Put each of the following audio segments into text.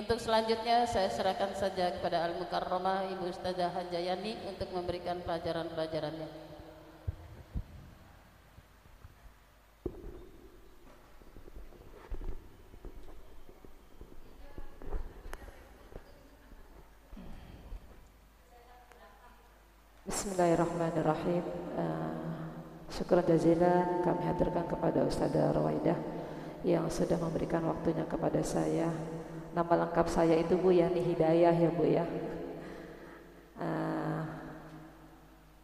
Untuk selanjutnya saya serahkan saja kepada Al-Mukarramah Ibu Ustazah Hanjayani untuk memberikan pelajaran-pelajarannya. Bismillahirrahmanirrahim. Syukur jazilan kami haturkan kepada Ustazah Rawaidah yang sudah memberikan waktunya kepada saya. Nama lengkap saya itu Bu Yani Hidayah ya Bu ya.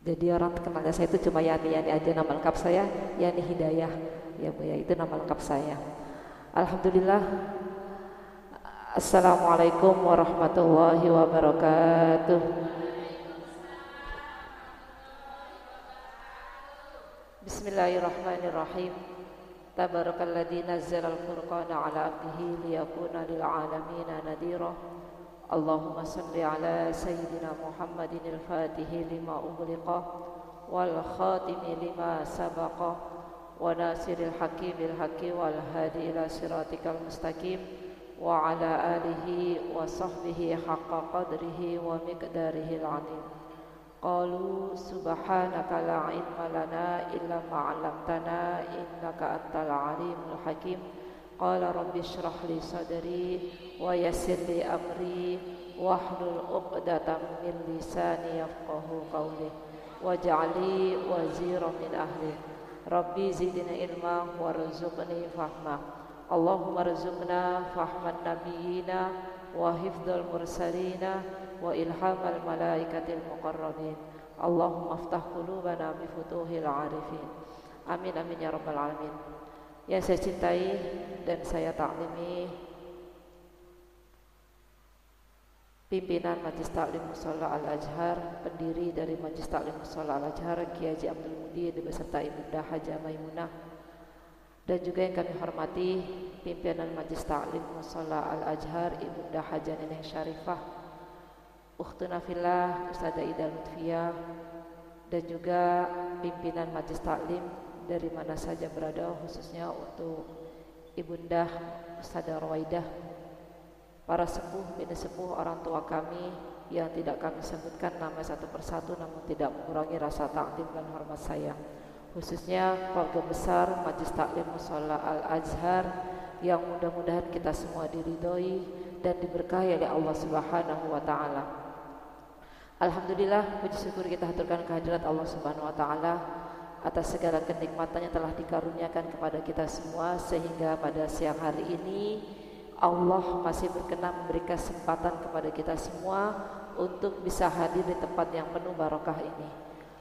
Jadi orang kenalnya saya itu cuma Yani aja. Nama lengkap saya Yani Hidayah ya Bu ya, itu nama lengkap saya. Alhamdulillah. Assalamualaikum warahmatullahi wabarakatuh. Bismillahirrahmanirrahim. Tabarakalladzi nazzala al-furqana 'ala 'abdihi liyakuna lil 'alamina nadhira. Allahumma shalli 'ala sayyidina Muhammadin al-fatihi lima ughliqa wal khatimi lima sabaqa wa nasiril haqqi bil haqqi wal hadi ila siratikal mustaqim wa 'ala alihi wa sahbihi haqqa qadrihi wa miqdarihi al-'azim. Qalu subhanaka la ilma lana illa ma 'allamtana innaka antal alimul hakim. Qala rabbi shrah li sadri wa yassir li amri wahlul 'uqdatam min lisani yafqahu qawli waj'al li waziran min ahli. Rabbi zidni ilma warzuqni fahma. Allahumma rzuqna fahman nabiyina wa hifdzal mursalina wa ilhamal malaikatil muqarrabin. Allahumma aftah qulubana bi futuhil arifin. Amin amin ya rabbal alamin. Yang saya cintai dan saya taklimi pimpinan Majlis Taklim Musholla Al-Azhar, pendiri dari Majlis Taklim Musholla Al-Azhar Kiai Haji Abdul Mudir beserta Ibunda Hajah Maimunah, dan juga yang kami hormati pimpinan Majlis Taklim Musholla Al-Azhar Ibunda Hajah Neneng Syarifah, Ukhtuna fillah Ustazah Ida Lutfiyah, dan juga pimpinan Majlis Taklim dari mana saja berada, khususnya untuk Ibunda Ustazah Rawaidah, para sepuh, bini sepuh, orang tua kami yang tidak kami sebutkan nama satu persatu, namun tidak mengurangi rasa takdim dan hormat saya, khususnya keluarga besar Majlis Taklim Musholla Al-Azhar yang mudah-mudahan kita semua diridhoi dan diberkahi oleh Allah Subhanahu wa taala. Alhamdulillah, puji syukur kita haturkan kehadirat Allah Subhanahu wa taala atas segala kenikmatan yang telah dikaruniakan kepada kita semua, sehingga pada siang hari ini Allah masih berkenan memberi kesempatan kepada kita semua untuk bisa hadir di tempat yang penuh barokah ini.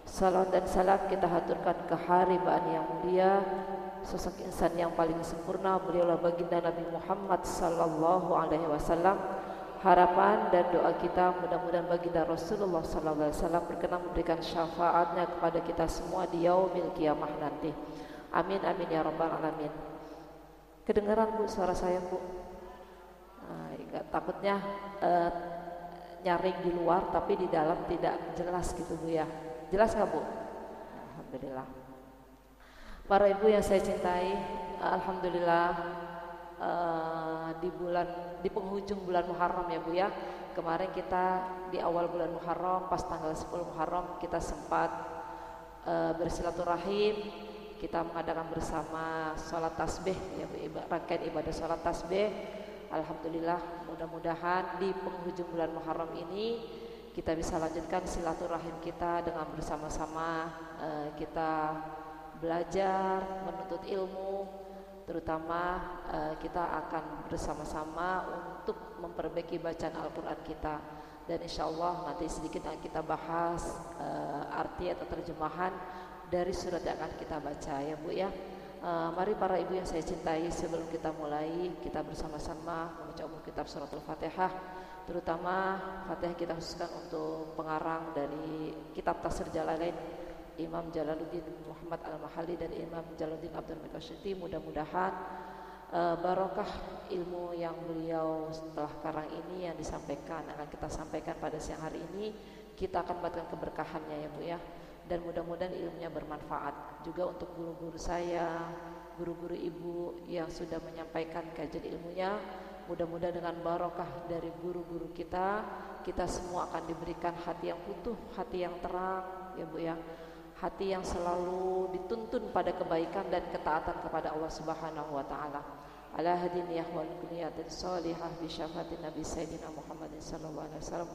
Salam dan salam kita haturkan ke haribaan yang mulia, sosok insan yang paling sempurna, beliaulah baginda Nabi Muhammad sallallahu alaihi wasallam. Harapan dan doa kita mudah-mudahan baginda Rasulullah sallallahu alaihi wasallam berkenan memberikan syafaatnya kepada kita semua di yaumil kiamah nanti. Amin amin ya rabbal alamin. Kedengaran Bu suara saya Bu? Takutnya nyaring di luar tapi di dalam tidak jelas gitu Bu ya. Jelas nggak Bu? Alhamdulillah. Para ibu yang saya cintai, alhamdulillah di penghujung bulan Muharram ya Bu ya. Kemarin kita di awal bulan Muharram, pas tanggal 10 Muharram kita sempat bersilaturahim, kita mengadakan bersama sholat tasbih ya Bu, rangkaian ibadah sholat tasbih. Alhamdulillah, mudah-mudahan di penghujung bulan Muharram ini kita bisa lanjutkan silaturahim kita dengan bersama-sama kita belajar, menuntut ilmu, terutama kita akan bersama-sama untuk memperbaiki bacaan Al-Quran kita, dan insya Allah nanti sedikit akan kita bahas arti atau terjemahan dari surat yang akan kita baca ya Bu ya. Mari para ibu yang saya cintai, sebelum kita mulai, kita bersama-sama membaca umum kitab surat Al-Fatihah, terutama Fatihah kita khususkan untuk pengarang dari kitab Tafsir Jalalain, Imam Jalaluddin Muhammad Al-Mahalli dan Imam Jalaluddin Abdul Qasyiti. Mudah-mudahan barokah ilmu yang beliau setelah karang ini yang disampaikan, akan kita sampaikan pada siang hari ini, kita akan mendapatkan keberkahannya ya Bu ya. Dan mudah-mudahan ilmunya bermanfaat juga untuk guru-guru saya, guru-guru ibu yang sudah menyampaikan kajian ilmunya. Mudah-mudahan dengan barokah dari guru-guru kita, kita semua akan diberikan hati yang utuh, hati yang terang, ya Bu ya. Hati yang selalu dituntun pada kebaikan dan ketaatan kepada Allah Subhanahu wa taala. Ala hadiniyah wal niyatin shalihah bi syafaatin Nabi Sayyidina Muhammadin sallallahu alaihi wasallam.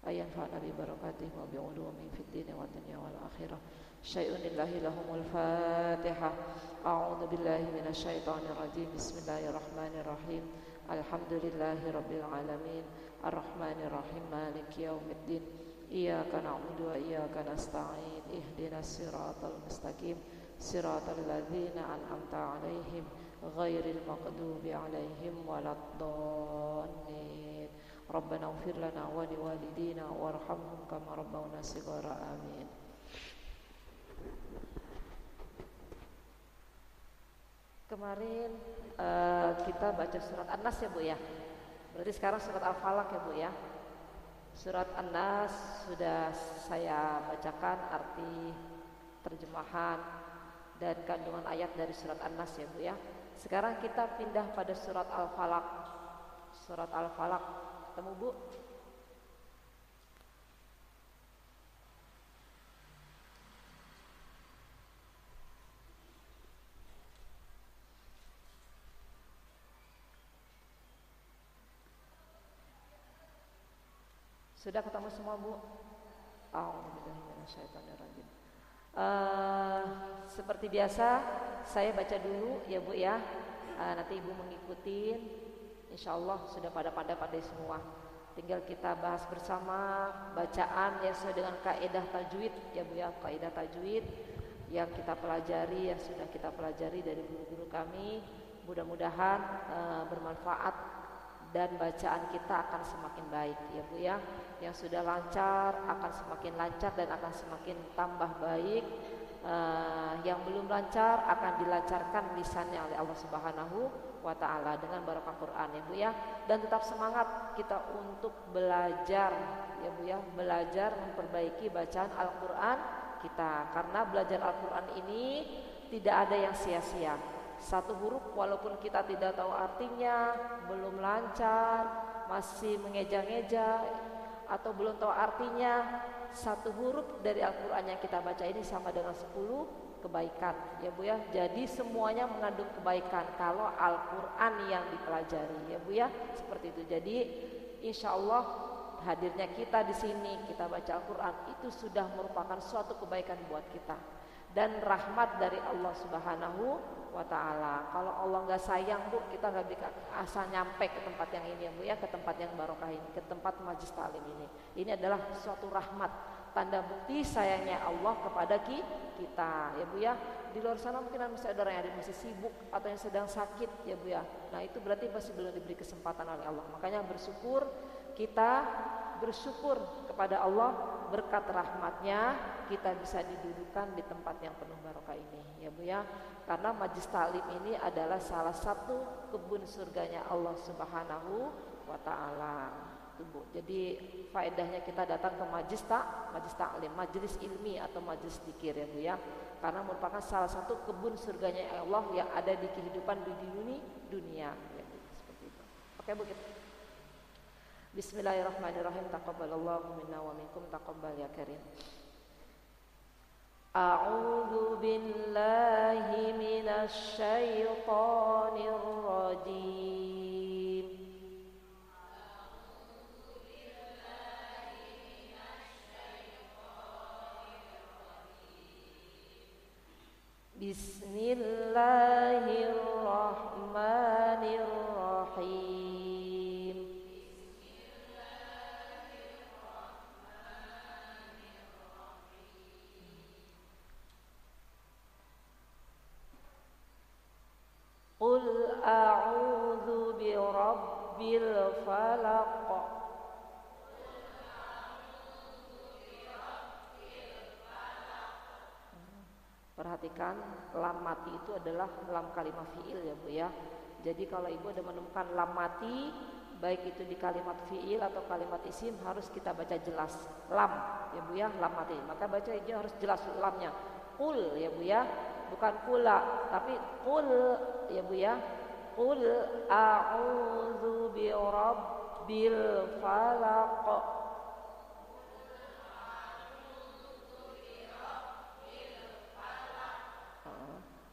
Ayan fa'na bi barakatihi wa bi ulumi fid din wa dunya wal akhirah. Syai'un lillahi lahumul Fatihah. A'udzu billahi minasy syaithanir rajim. Bismillahirrahmanirrahim. Alhamdulillahi rabbil alamin. Arrahmanir rahim. Maliki yaumiddin. Iyyaka na'budu wa iyyaka nasta'in. Ihdinas siratal mustaqim. Siratal ladzina an'amta 'alaihim ghairil maghdubi 'alaihim waladdallin. Rabbana ighfir lana wa liwalidina warhamhum kama rabbawna shighara. Amin. Kemarin kita baca surat An-Nas ya Bu ya. Berarti sekarang surat Al-Falaq ya Bu ya. Surat An-Nas sudah saya bacakan arti, terjemahan dan kandungan ayat dari surat An-Nas ya Bu ya. Sekarang kita pindah pada surat Al-Falaq. Surat Al-Falaq. Ketemu Bu? Sudah ketemu semua Bu? A'udzubillahiminasyaitonirrajim. Seperti biasa saya baca dulu ya Bu ya. Nanti Ibu mengikuti. Insyaallah sudah pada pandai semua. Tinggal kita bahas bersama bacaan yang sesuai dengan kaidah tajwid ya Bu ya. Kaidah tajwid yang kita pelajari, yang sudah kita pelajari dari guru-guru kami. Mudah-mudahan bermanfaat dan bacaan kita akan semakin baik ya Bu ya. Yang sudah lancar akan semakin lancar dan akan semakin tambah baik. Yang belum lancar akan dilancarkan lisannya oleh Allah Subhanahu wa ta'ala dengan barokah Quran ya Bu ya. Dan tetap semangat kita untuk belajar ya Bu ya, belajar memperbaiki bacaan Al-Quran kita, karena belajar Al-Quran ini tidak ada yang sia-sia. Satu huruf walaupun kita tidak tahu artinya, belum lancar, masih mengeja-ngeja atau belum tahu artinya, satu huruf dari Al-Quran yang kita baca ini sama dengan 10 kebaikan ya Bu ya. Jadi semuanya mengandung kebaikan kalau Al-Quran yang dipelajari ya Bu ya, seperti itu. Jadi insya Allah hadirnya kita di sini, kita baca Al-Quran itu sudah merupakan suatu kebaikan buat kita dan rahmat dari Allah Subhanahu wa ta'ala. Kalau Allah nggak sayang Bu, kita nggak bisa asal nyampe ke tempat yang ini ya Bu ya, ke tempat yang barokah ini, ke tempat majlis taklim ini. Ini adalah suatu rahmat, tanda bukti sayangnya Allah kepada kita ya Bu ya. Di luar sana mungkin masih ada orang yang masih sibuk atau yang sedang sakit ya Bu ya. Nah itu berarti masih belum diberi kesempatan oleh Allah. Makanya bersyukur, kita bersyukur kepada Allah, berkat rahmatnya kita bisa didudukan di tempat yang penuh barokah ini ya Bu ya. Karena majlis taklim ini adalah salah satu kebun surganya Allah Subhanahu wa ta'ala. Jadi faedahnya kita datang ke majlis taklim, majlis ilmi atau majlis zikir ya Bu ya. Karena merupakan salah satu kebun surganya Allah yang ada di kehidupan di dunia ya Bu. Seperti itu. Oke Bu kita. Bismillahirrahmanirrahim. Taqabbalallahu minna wa minkum, taqabbal ya karim. A'udzu billahi minasy syaithanir rajim. Bismillahirrahmanirrahim. Qul a'udzu birabbil falaq. Perhatikan lam mati itu adalah lam kalimat fi'il ya Bu ya. Jadi kalau Ibu ada menemukan lam mati, baik itu di kalimat fi'il atau kalimat isim, harus kita baca jelas lam ya Bu ya, lam mati. Maka baca itu harus jelas lamnya. Qul ya Bu ya, bukan kula, tapi qul ya Bu ya. Qul a'udzu birabbil falaq.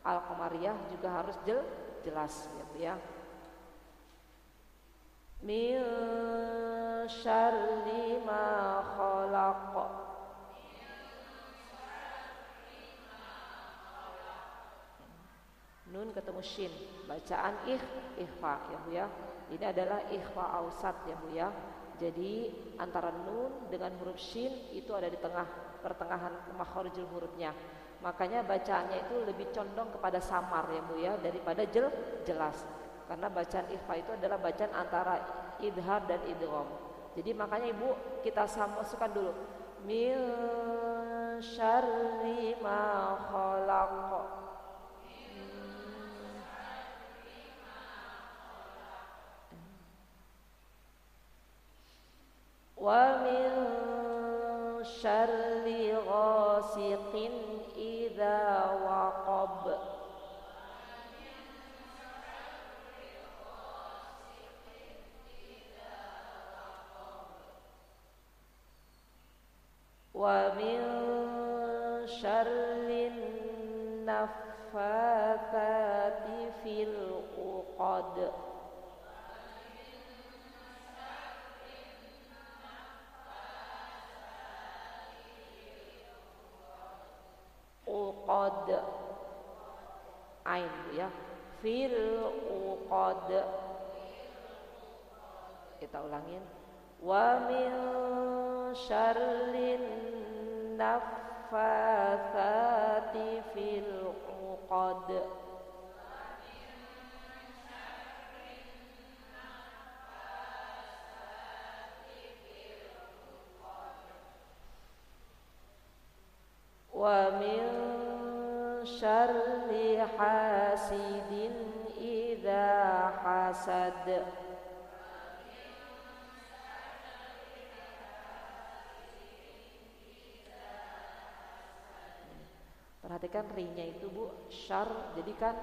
Al-Qamariyah juga harus jelas ya Bu ya. Min syarri ma khalaq. Nun ketemu shin, bacaan ikhfa ya Bu ya. Ini adalah ikhfa ausat ya Bu ya. Jadi antara nun dengan huruf shin itu ada di tengah pertengahan makharijul hurufnya. Makanya bacaannya itu lebih condong kepada samar ya Bu ya daripada jelas. Karena bacaan ikhfa itu adalah bacaan antara idhar dan idgham. Jadi makanya Ibu kita masukkan dulu. Min syarri ma khalaq. Wa min syarri ghasiqin idza waqab. Wa min syarrin naffatsati fil uqad. Uqad ain ya, fil uqad. Kita ulangin. Wa min syarrin naffatsati fil uqad. Wa min syarri hasidin idza hasad. Perhatikan ri-nya itu Bu, syar, jadi kan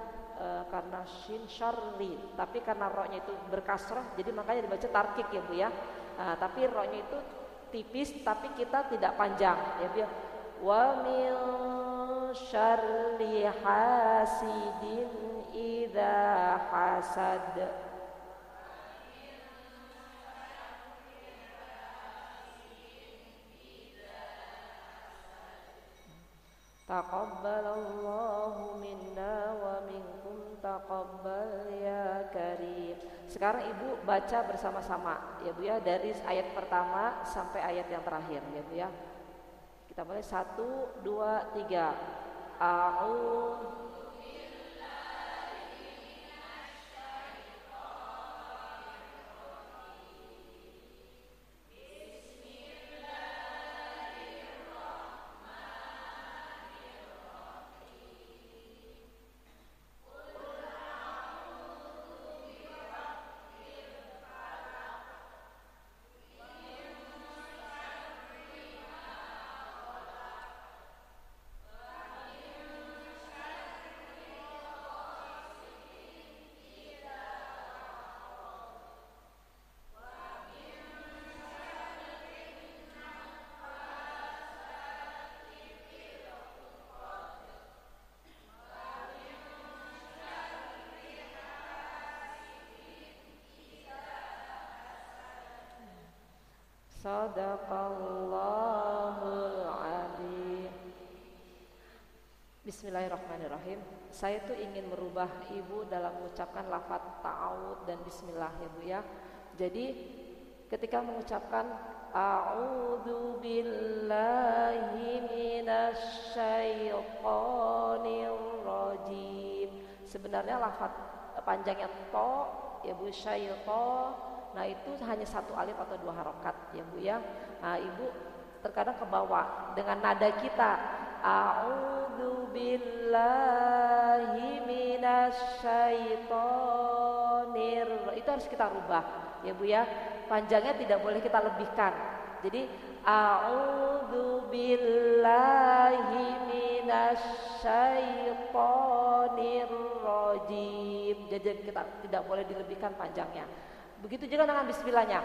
karena shin syarri, tapi karena ro-nya itu berkasrah, jadi makanya dibaca tarkik ya Bu ya. Tapi ro-nya itu tipis, tapi kita tidak panjang ya Bu ya. Wa min syarri hasidin idza hasad. Taqabbalallahu minna wa minkum taqabbal ya karim. Sekarang Ibu baca bersama-sama ya Bu ya, dari ayat pertama sampai ayat yang terakhir ya Bu ya. Kita mulai 1, 2, 3. A'udzu Sadaqallahul adzim. Bismillahirrahmanirrahim. Saya tuh ingin merubah Ibu dalam mengucapkan lafaz ta'awud dan bismillah ya Bu ya. Jadi ketika mengucapkan a'udzu billahi minasy syaithanir rajim, sebenarnya lafaz panjangnya to ya Bu, syaitan. Nah itu hanya satu alif atau 2 harokat ya Bu ya. Nah Ibu terkadang ke bawah dengan nada kita, a'udzu billahi minasy syaithanir, itu harus kita rubah ya Bu ya. Panjangnya tidak boleh kita lebihkan. Jadi a'udzu billahi minasyaitonir rajim. Jadi kita tidak boleh dilebihkan panjangnya. Begitu juga dengan bismillahnya.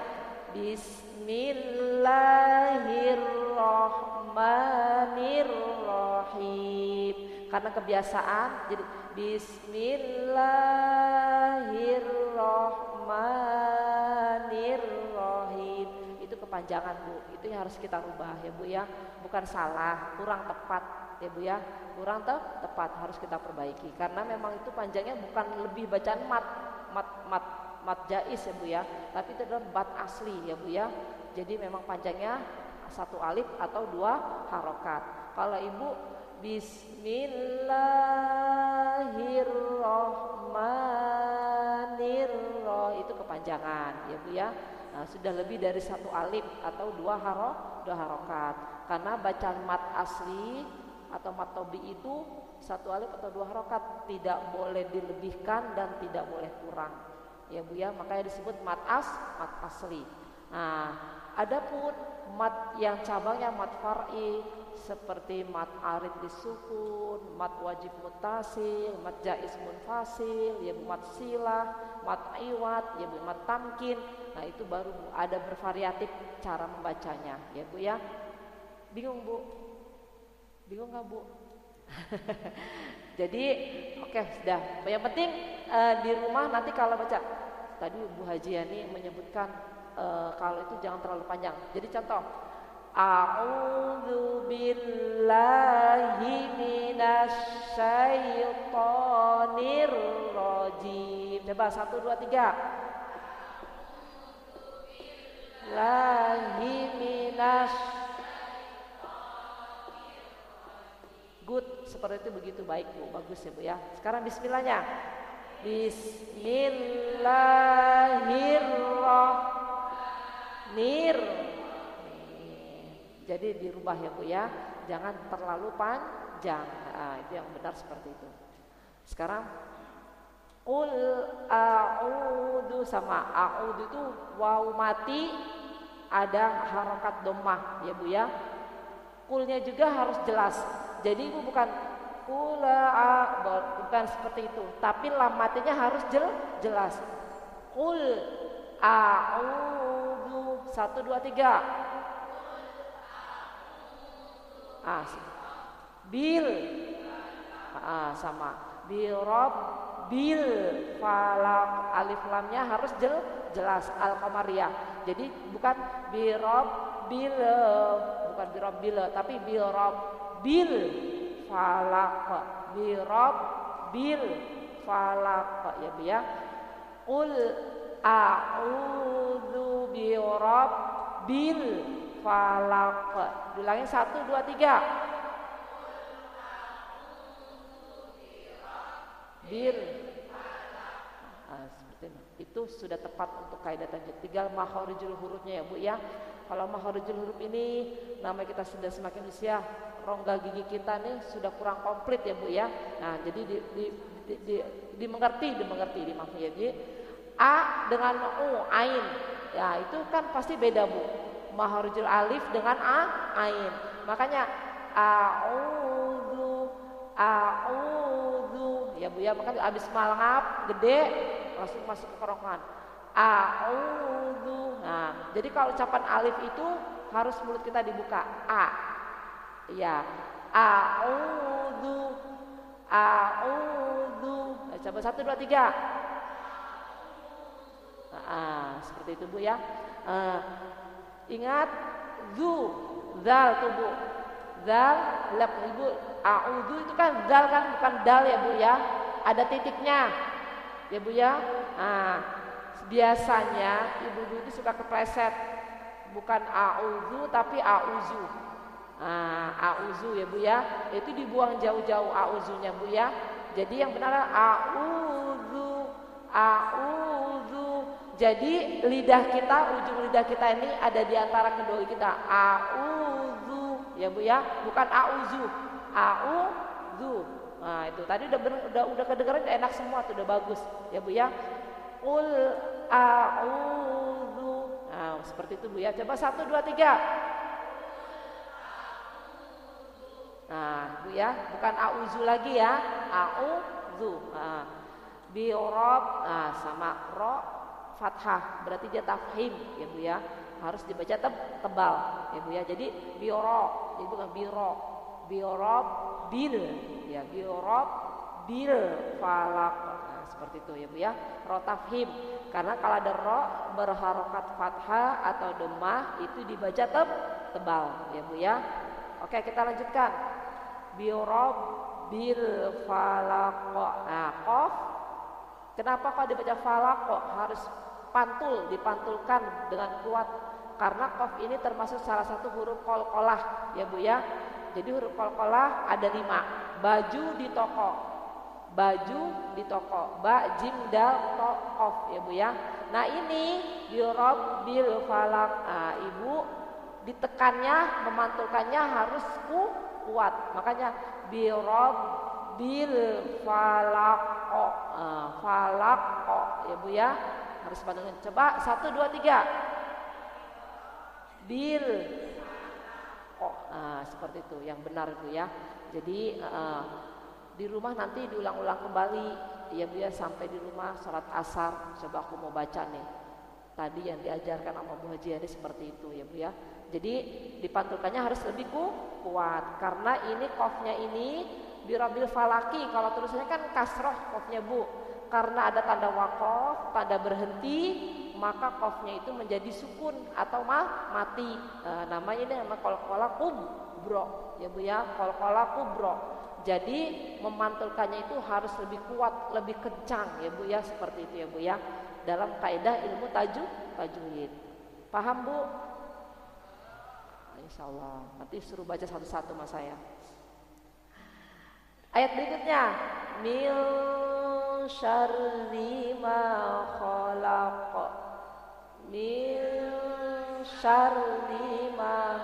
Bismillahirrahmanirrahim. Karena kebiasaan jadi Bismillahirrahmanirrahim. Itu kepanjangan, Bu. Itu yang harus kita rubah ya, Bu ya. Bukan salah, kurang tepat ya, Bu ya. Kurang tepat, harus kita perbaiki. Karena memang itu panjangnya bukan lebih bacaan mat jais ya, Bu ya. Tapi itu adalah mat asli ya, Bu ya. Jadi memang panjangnya satu alif atau dua harokat. Kalau Ibu Bismillahirrahmanirrahim itu kepanjangan ya, Bu ya. Nah, sudah lebih dari satu alif atau dua harokat. Karena bacaan mat asli atau mat tobi itu satu alif atau dua harokat, tidak boleh dilebihkan dan tidak boleh kurang ya, Bu ya. Makanya disebut mat asli. Nah, adapun mat yang cabangnya mat far'i seperti mat arid disukun, mat wajib mutasil, mat jaiz munfasil, ya Bu, mat silah, mat iwat, ya Bu, mat tamkin. Nah, itu baru Bu, ada bervariatif cara membacanya ya, Bu ya. Bingung, Bu? Bingung nggak, Bu? Jadi oke, sudah. Yang penting di rumah nanti kalau baca, tadi Bu Hajiani menyebutkan kalau itu jangan terlalu panjang. Jadi contoh, A'udzu billahi minasyaitonir rajim. Coba 1 2 3. Lahi minas. Good, seperti itu, begitu baik, Bu. Bagus ya, Bu ya. Sekarang bismillahnya. Bismillahirrahmanirrahim. Jadi dirubah ya, Bu ya. Jangan terlalu panjang. Nah, itu yang benar seperti itu. Sekarang qul a'udzu, sama a'udzu itu waw mati ada harokat dhammah ya, Bu ya. Kulnya juga harus jelas. Jadi Ibu bukan bukan seperti itu, tapi lam matinya harus jelas. Qul a'udzu 1 2 3. Bil sama bil falak, alif lamnya harus jelas al-qamariyah. Jadi bukan bil, bukan bil, tapi bil falak, bil falak ya, Bu ya. Qul a'udzu bil falak. Ulangin 1 2 3. Bil. Seperti itu sudah tepat untuk kaidah tajwid. Tinggal makharijul hurufnya ya, Bu ya. Kalau makharijul huruf ini namanya kita sudah semakin usia, rongga gigi kita nih sudah kurang komplit ya, Bu ya. Nah, jadi dimengerti ya. Jadi a dengan u, ain. Ya, itu kan pasti beda, Bu. Makharijul alif dengan ain. Makanya a'udzu ya, Bu ya. Makanya habis malngap gede langsung masuk ke kerongkongan. A'udzu. Nah, jadi kalau ucapan alif itu harus mulut kita dibuka. A. Ya. A'udzu. Nah, coba 1 2 3. Seperti itu, Bu ya. Ingat zal tuh, Bu. Zal lam, Ibu. A'udzu itu kan zal kan, bukan dal ya, Bu ya. Ada titiknya. Ya, Bu ya. Nah, biasanya ibu-ibu itu suka kepleset. Bukan a'udzu tapi a'uzu. A'uzu ya, Bu ya. Itu dibuang jauh-jauh a'uzunya, Bu ya. Jadi yang benar a'udzu. Jadi lidah kita, ujung lidah kita ini ada di antara kedua kita. A'udzu ya, Bu ya, bukan a'uzu. A'udzu. Nah, itu tadi udah kedengaran, enak semua tuh, udah bagus ya, Bu ya. Qul a'udzu. Nah, seperti itu, Bu ya. Coba 1 2 3. Nah, Bu ya, bukan auzu lagi ya, auzu. Nah, birob, nah sama ro fathah, berarti dia tafhim ya Bu ya, harus dibaca tebal ya Bu ya. Jadi bioro, jadi bukan biro, birob bil ya, birob bil falak. Nah, seperti itu ya Bu ya, ro tafhim. Karena kalau ada ro berharokat fathah atau domah itu dibaca tebal ya Bu ya. Oke, kita lanjutkan. Birob bil falak. Nah, qaf. Kenapa kok dibaca falak kok harus dipantulkan dengan kuat? Karena qaf ini termasuk salah satu huruf qalqalah ya Bu ya. Jadi huruf qalqalah ada 5. Baju di toko, ba jim dal to qaf ya Bu ya. Nah, ini birob bil falak. Nah, Ibu ditekannya, memantulkannya harus kuat. Makanya birob bil falaqo, falaqo ya Bu ya, harus pantulkan. Coba 1 2 3 bil seperti itu yang benar Bu ya. Jadi di rumah nanti diulang-ulang kembali ya Bu ya, sampai di rumah sholat asar. Coba aku mau baca nih tadi yang diajarkan sama Bu Haji ini seperti itu ya Bu ya. Jadi dipantulkannya harus lebih kuat karena ini qafnya ini birobil falaki. Kalau tulisannya kan kasroh qafnya Bu, karena ada tanda waqaf, tanda berhenti, maka qafnya itu menjadi sukun atau mati. Namanya ini nama qalqalah kubro ya Bu ya, qalqalah kubro. Jadi memantulkannya itu harus lebih kuat, lebih kencang ya Bu ya, seperti itu ya Bu ya, dalam kaidah ilmu tajwid. Paham Bu? Insyaallah nanti suruh baca satu-satu mas saya. Ayat berikutnya, mil syarri ma khalaq, mil syarri ma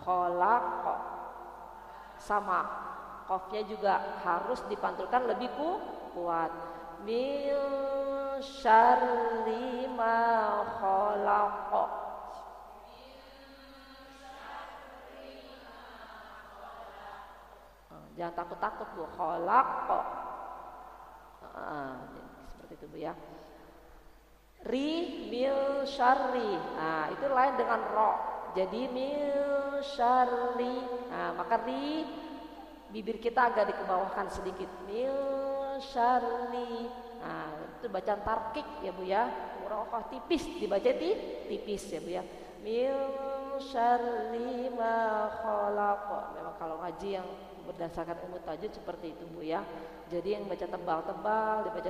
khalaq. Sama qafnya juga harus dipantulkan lebih kuat. Mil syarri ma khalaq. Jangan takut-takut Bu, kholak kok. Seperti itu Bu ya. Ri mil syarri. Nah, itu lain dengan ro. Jadi mil syarri. Nah, maka ri bibir kita agak dikebawahkan sedikit. Mil syarri. Nah, itu bacaan tarkik ya Bu ya. Rokoh tipis, dibaca tipis ya Bu ya. Mil syarri ma khalaq. Memang kalau ngaji yang berdasarkan ilmu tajwid seperti itu Bu ya. Jadi yang baca tebal-tebal, dibaca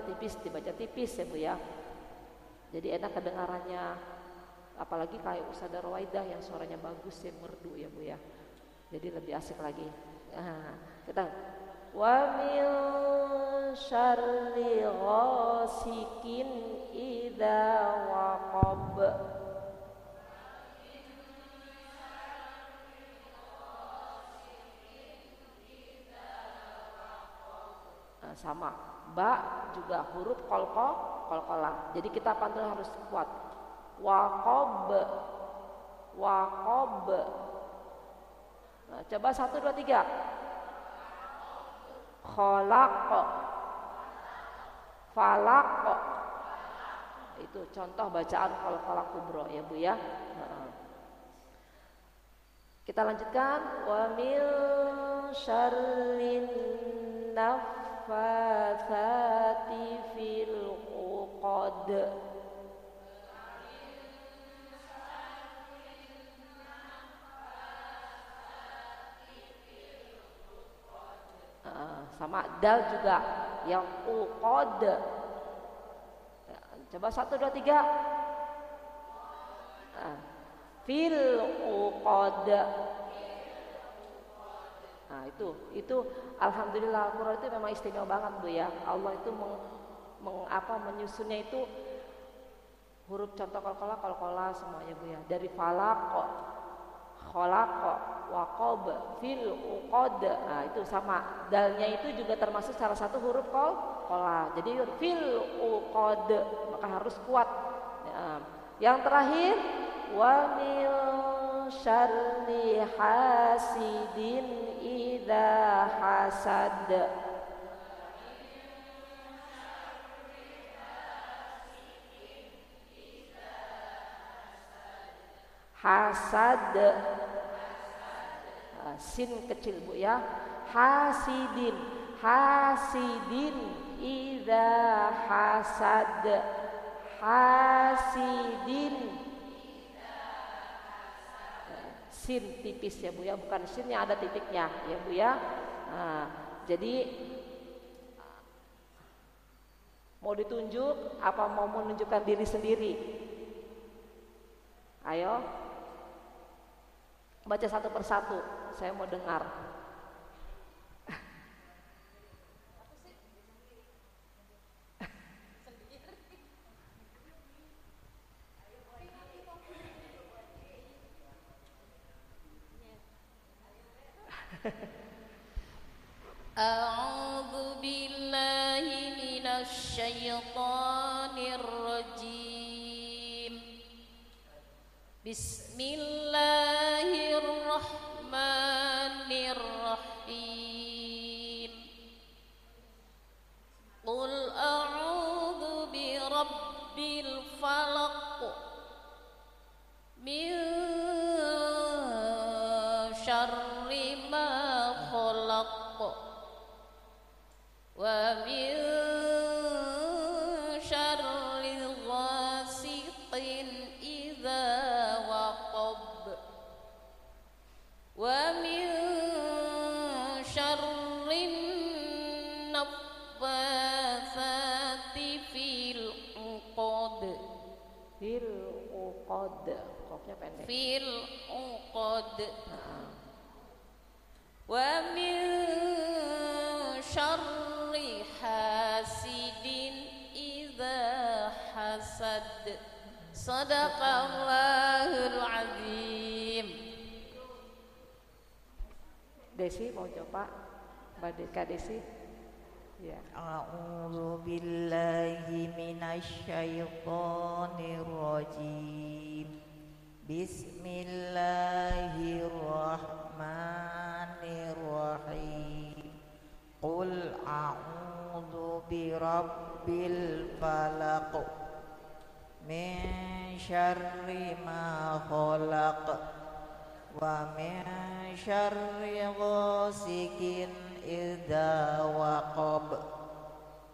tipis ya Bu ya. Jadi enak kedengarannya. Apalagi kayak Ustazah Rawaidah yang suaranya bagus ya, merdu ya Bu ya. Jadi lebih asik lagi. Kita wa min syarri ghasikin idza waqab. Sama ba juga huruf qalqalah. Jadi kita pantul harus kuat. Waqab. Nah, coba 1 2 3. Khalaq. Falaq. Itu contoh bacaan qalqalah kubro ya Bu ya. Kita lanjutkan, wa min syarrin nafatsati fil uqad. Sama dal juga yang uqad. Coba 1 2 3. Fil uqad. Nah, itu alhamdulillah Al-Qur'an itu memang istimewa banget Bu ya. Allah itu menyusunnya itu huruf contoh qalqalah semuanya Bu ya. Dari falaq, khalaq, waqab, fil uqad. Nah, itu sama. Dalnya itu juga termasuk salah satu huruf qalqalah. Jadi fil uqad, maka harus kuat. Yang terakhir, wa min syarri hasidin idza hasad. Hasad, sin kecil Bu ya. Hasidin, hasidin idza hasad. Hasidin, sin tipis ya Bu ya, bukan sin yang ada titiknya ya Bu ya. Nah, jadi mau ditunjuk apa mau menunjukkan diri sendiri? Ayo baca satu persatu, saya mau dengar. A'udzu billahi minasy syaithanir rajim. Bismillahirrahmanirrahim. Qul a'udzu birabbil falaq min syarri ma khalaq wa min syarri ghasiqin idza waqab wa min syarri naffatsati fil uqad. Fil uqad, qafnya pendek. Fil uqad. Wa min syarri hasidin idza hasad. Shadaqallahul azim. Desi mau coba, Mbak Deka Desi. Ya. A'udzu billahi minasy syaithanir rajim. Bismillahirrahmanirrahim. Qul a'udzu birabbil falaq min syarri ma khalaq wa min syarri ghasikin idza waqab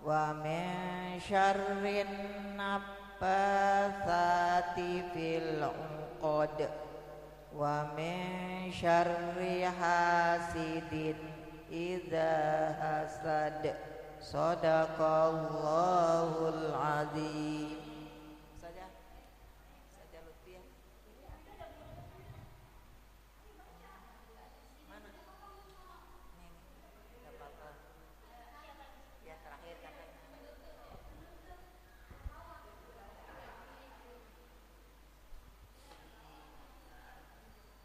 wa min syarri naffatsati fil uqad wa min syarri hasidin idza hasad. Shadaqallahul azim. Saja Lutfi ya. Mana? Ini enggak apa-apa. Ya terakhir katanya.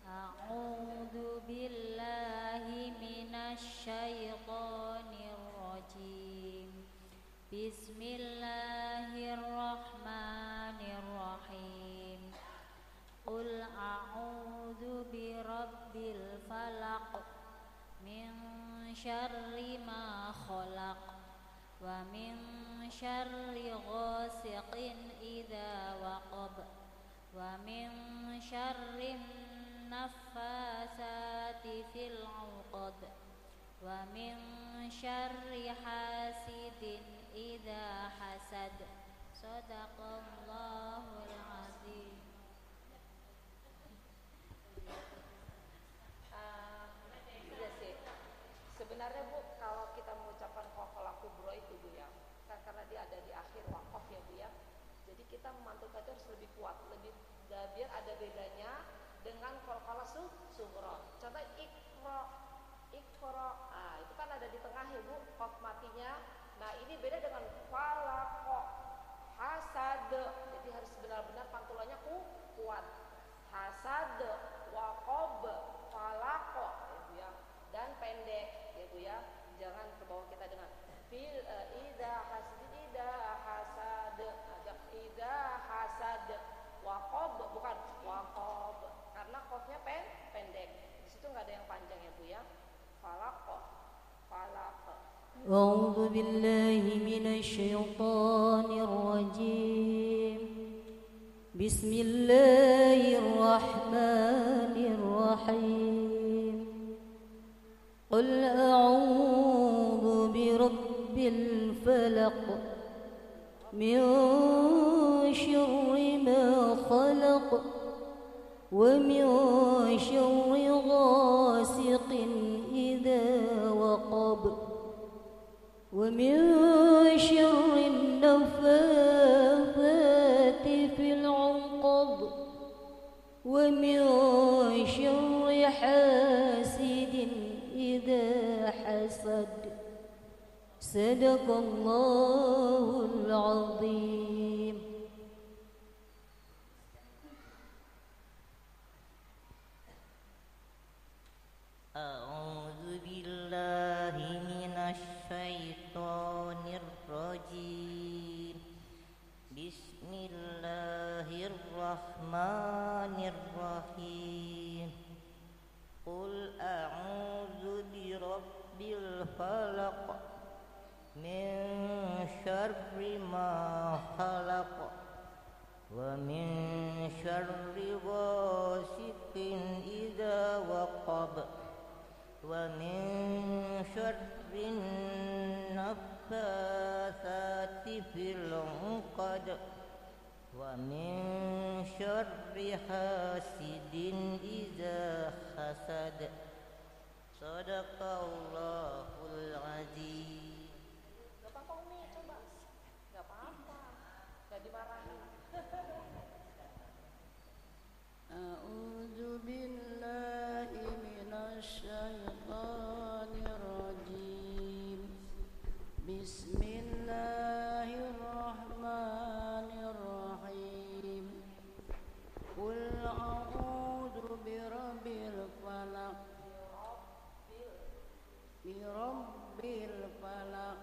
A'udzu billahi minasy syaithanir rajim. Bismillahirrahmanirrahim. Qul a'udzu birabbil falaq min syarri ma khalaq wa min syarri ghasiqin idza waqab wa min syarri naffatsati fil 'uqad wa min syarri hasidin idza hasad. Shadaqallahul azim. Iya sih. Sebenarnya Bu, kalau kita mengucapkan qalqalah kubra itu Bu ya, kan karena dia ada di akhir waqaf ya Bu ya. Jadi kita memantulkan itu harus lebih kuat, lebih biar ada bedanya dengan qalqalah sughra. Contoh ikra, ikra. Ah, itu kan ada di tengah ya Bu, qaf matinya. Nah, ini beda dengan falaq, hasad. Jadi harus benar-benar pantulannya kuat. Hasad, waqab, falaq ya Bu ya. Dan pendek ya Bu ya. Jangan ke bawah kita dengan fil idza hasad, idza hasad, idza hasad. Waqab bukan waqab. Karena qafnya pendek. Di situ nggak ada yang panjang ya Bu ya. Falaq. أعوذ بالله من الشيطان الرجيم بسم الله الرحمن الرحيم قل أعوذ برب الفلق من شر ما خلق ومن شر غاسق إذا وقب ومن شر النفاثات في العقد ومن شر حاسد إذا حسد صدق الله العظيم. أعوذ بالله من الشيطان الرجيم بسم الله الرحمن الرحيم قل أعوذ برب الفلق من شر ما خلق ومن شر غاسق إذا وقب ومن شر النفاثات في العقد ومن شر حاسد إذا حسد صدق الله العظيم. Gak apa-apa Umi, coba. Gak apa-apa, gak dimarahin. A'udzu billahi minasy syaithanir rajim. Bismillahirrahmanirrahim. Qul a'udzu birabbil falaq. Birabbil falaq.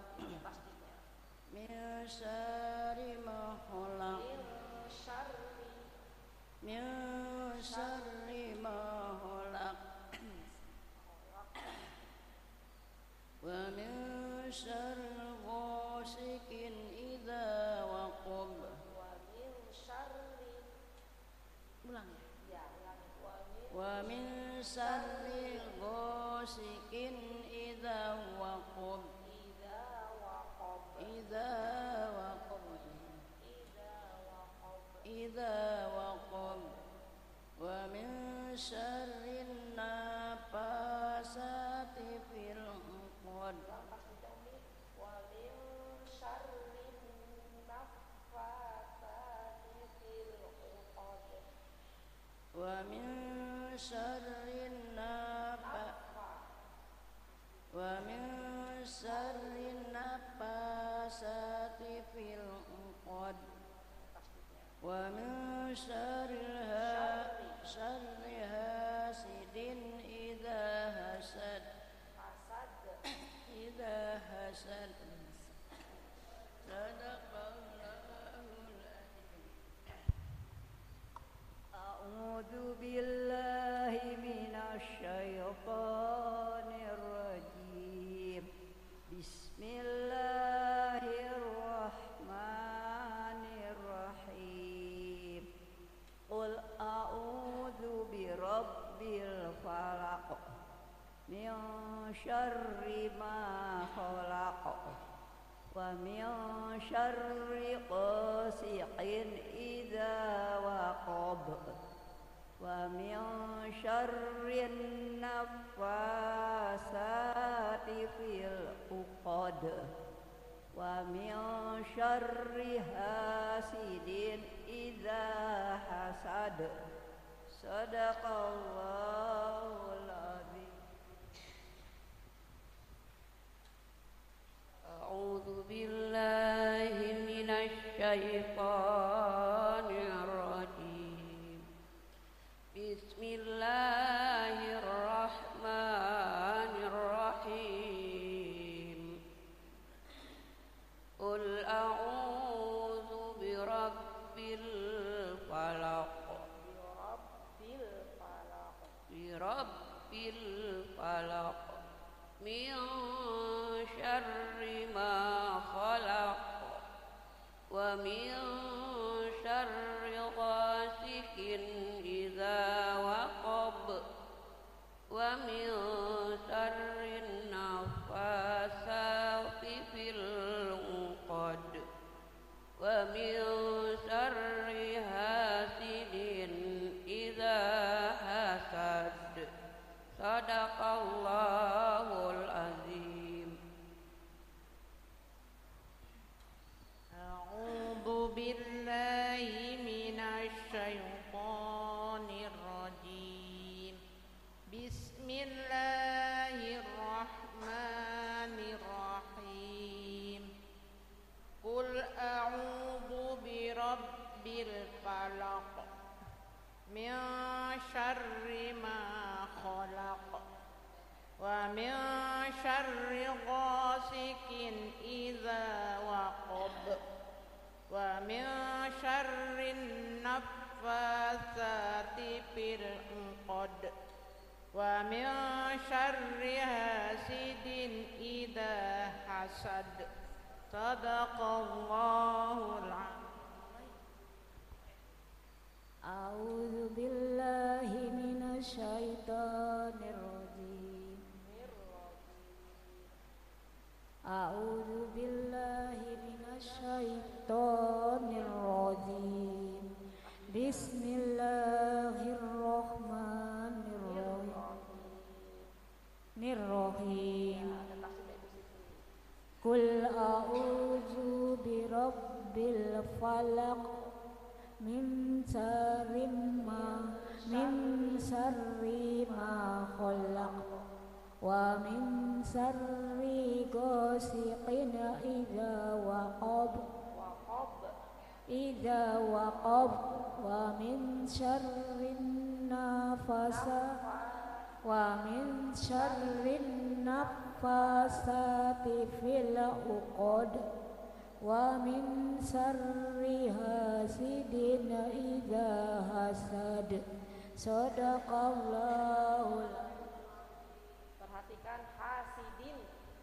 Min syarri ma khalaq. Min syarri ma khalaq wa min syarri ghasikin idza waqab wa min syarri ghasikin idza waqab wa min syarri nafasati fil 'uqad wa min syarri nafasati fil 'uqad wa min syarri hasidin idza hasad A'udzu billahi minasy syaithanir rajim. Bismillahirrahmanirrahim. Qul a'udzu birabbil falaq min syarri ma khalaq wa min syarri ghasiqin idza waqab wa min syarri nafasati fil 'uqad wa min syarri hasidin idza hasad sadaqallahul azim. A'udzu billahi minasy syaithanir rajim. Bismillahirrahmanirrahim. Qul a'udzu birabbil falaq syarrin naffatsati fil 'uqad wa min syarri hasidin idza hasad. Sadaqallahul azim. A'udzu billahi minasy syaithanir rajim. A'udzu billahi minasy syaithanir rajim. Bismillahirrahmanirrahim. Qul a'udzu birabbil falaq min syarri ma khalaq wa min syarri ghasiqin idza waqab wa min syarri nafasati fil 'uqad wa min syarri hasidin idza hasad. Sadaqallahul. Perhatikan hasidin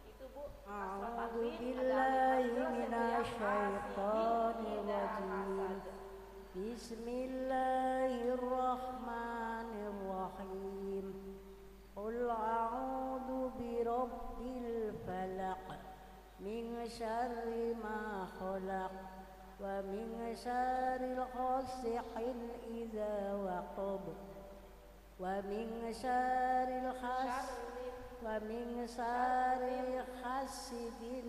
itu Bu. A'udzu billahi minasy syaithanir rajim. Bismillahirrahmanirrahim. Qul a'udzu birabbil falaq min syarri ma khalaq wa min syarril ghasiqin idza waqab wa min syarril hasidin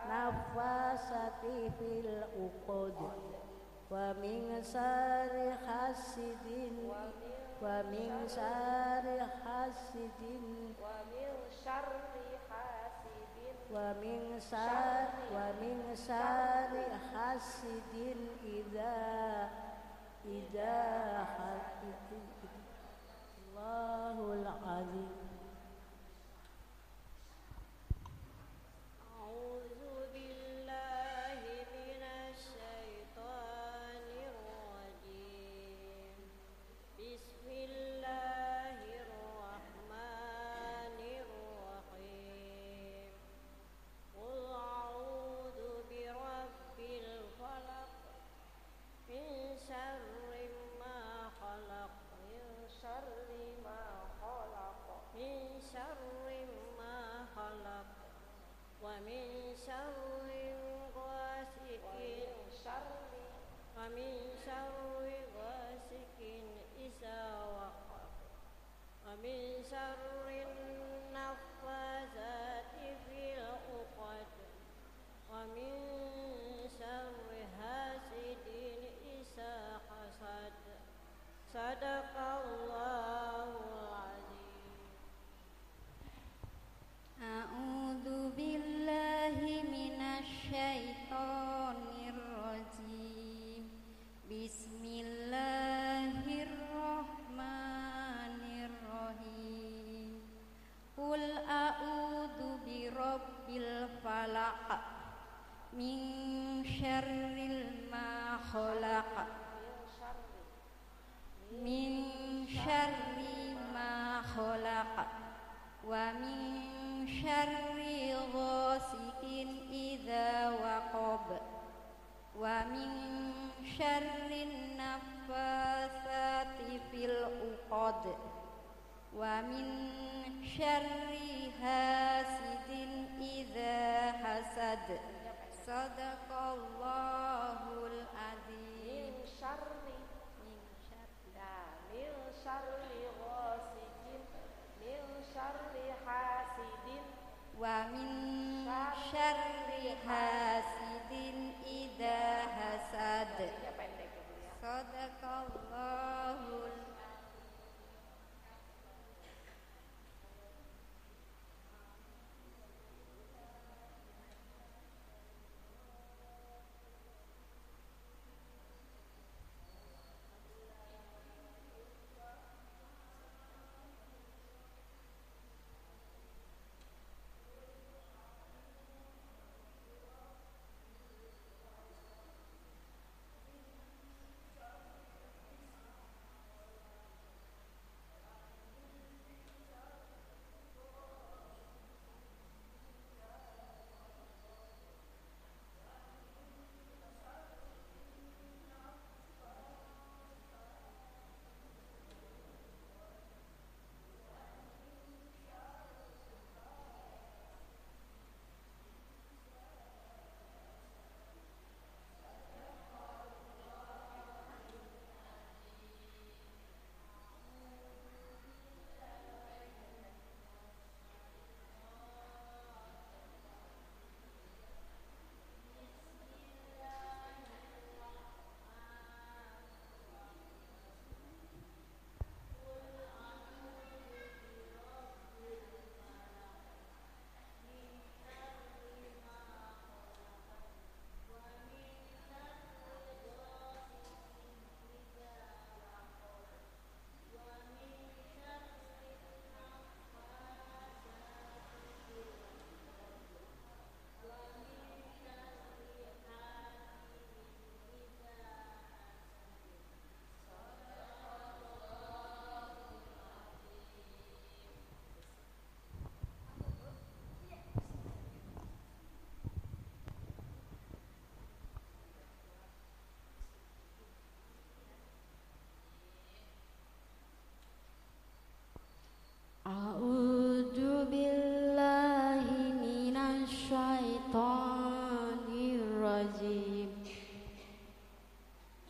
nafasati fil 'uqad wa min syarri hasidin idza hasidin. Allahul azim. A'udzu billahi minasy syaithanir rajim. Bismillahirrahmanirrahim. Qul a'udzu birabbil falaq min syarri ma khalaq min syarri ma khalaq wa min syarri ghasiqin idza waqab wa min syarri naffatsati fil 'uqad wa min syarri hasidin idza hasad. Sadaqallahul azim. A'udzu billahi minasy syaithanir rajim. Bismillahirrahmanirrahim. Qul a'udzu birabbil falaq min syarril ma khalaq wa min syarri ghasiqin idza waqab wa min syarri naffatsati fil 'uqad wa min syarri hasidin idza hasad. Sadaqallahul azim. Min syarri ghasiqin min syarri hasidin wa min syarri hasidin idza hasad. Sadaqallahul.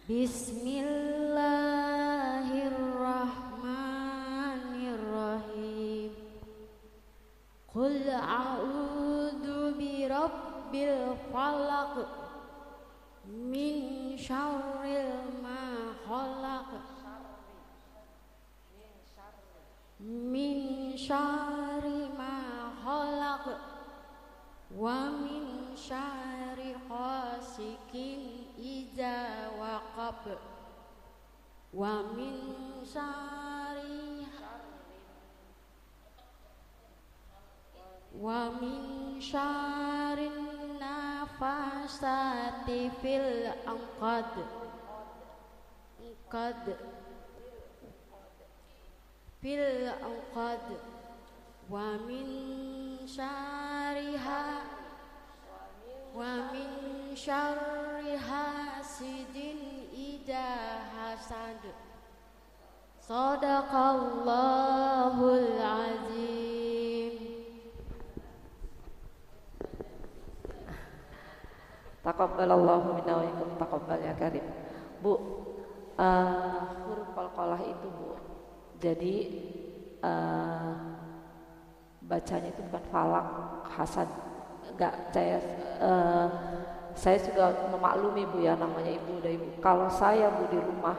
Bismillahirrahmanirrahim. Qul a'udzu birabbil falaq min syarril ma khalaq min syarri ma khalaq wa min syarri ghasikin idza waqab wa min syarrin nafasati fil uqad wa min syarri hasidin idza hasad. Shadaqallahul azim. Taqabbalallahu minna wa minkum, taqabbal ya karim. Bu, huruf qalqalah itu Bu, jadi bacanya itu bukan falak, hasan. Enggak, saya juga memaklumi Bu ya, namanya ibu udah ibu. Kalau saya Bu di rumah,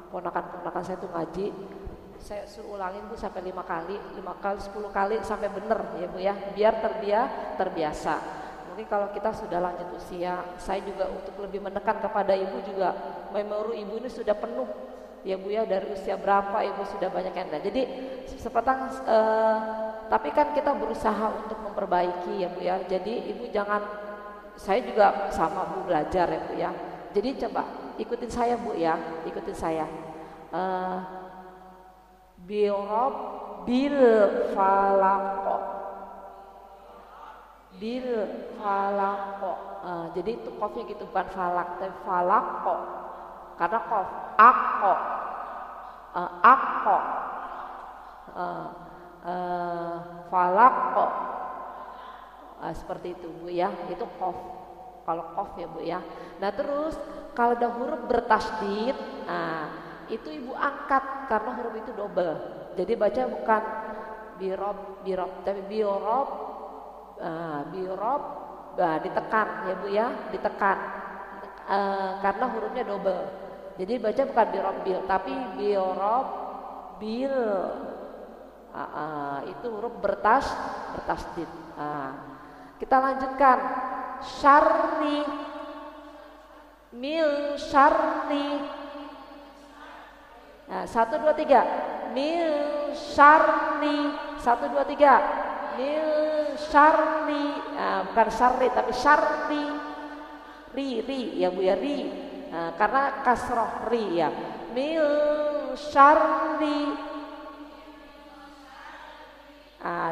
ponakan-ponakan saya tuh ngaji, saya suruh ulangin Bu sampai 5 kali, 10 kali sampai bener ya Bu ya, biar terbiasa. Mungkin kalau kita sudah lanjut usia, saya juga untuk lebih menekan kepada ibu juga, memori ibu ini sudah penuh ya Bu ya, dari usia berapa ibu sudah banyak yang ada. Jadi tapi kan kita berusaha untuk memperbaiki ya Bu ya. Jadi ibu jangan, saya juga sama Bu belajar ya Bu ya. Jadi coba ikutin saya Bu ya, ikutin saya. Birob bil falaqo, bil falaqo. Jadi itu qofnya gitu, bukan falak tapi falaqo. Karena qof akko, falaqo. Seperti itu Bu ya, itu qof. Kalau qof ya Bu ya. Nah terus kalau ada huruf bertasydid, itu ibu angkat karena huruf itu double. Jadi baca bukan birob tapi birob, ditekan ya Bu ya, ditekan karena hurufnya double. Jadi baca bukan birobil tapi birobil. Itu huruf bertasydid. Kita lanjutkan. Syarri, mil syarri. 1, 2, 3. Mil syarri. 1, 2, 3. Mil syarri. Bukan syarri tapi syarri. Ri ya Bu ya, ri. Karena kasroh ri ya. Mil syarri.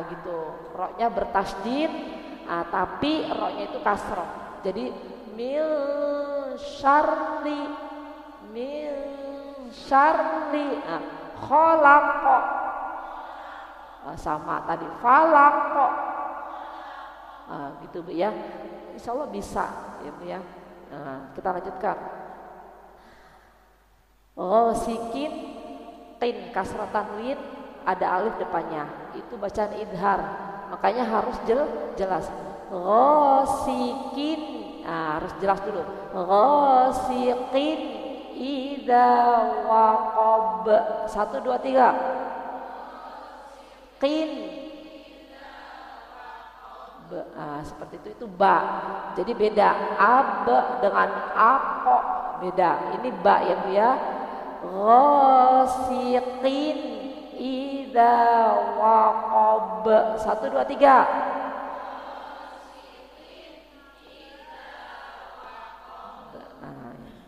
Gitu. Roknya bertasydid, tapi roknya itu kasroh. Jadi mil syarri, kholaqo. Sama tadi falaqo. Gitu Bu ya. Insya Allah bisa ya Bu ya. Kita lanjutkan. Ghasikin, qin kasrah tanwin, ada alif depannya. Itu bacaan idhar. Makanya harus jelas. Ghasikin, harus jelas dulu. Ghasikin idza waqab. 1, 2, 3. Qin. Seperti itu ba. Jadi beda. Ab dengan ako beda. Ini ba ya Bu ya. Ghasiqin idza waqab. 1, 2, 3.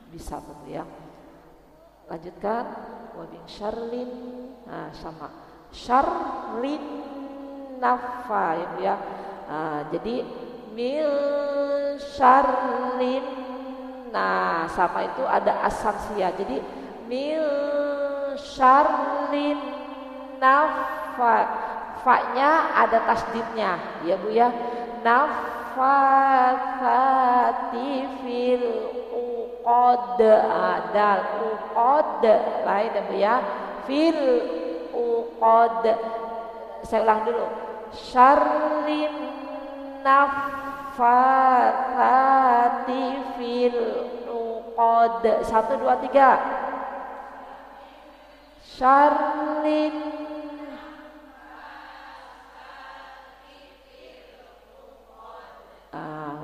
Bisa Bu ya. Lanjutkan. Wa min syarrin, sama syarrin nafa ya Bu ya. Jadi mil syarrin, sama itu ada asansia. Jadi mil syarrin nafa, fa-nya ada tasdidnya ya Bu ya. Nafathati fil uqad. uqad, dal uqad, lain ya Bu ya, fil uqad. Saya ulang dulu, syarrin naffatsati fil uqad. 1, 2, 3. Syarrin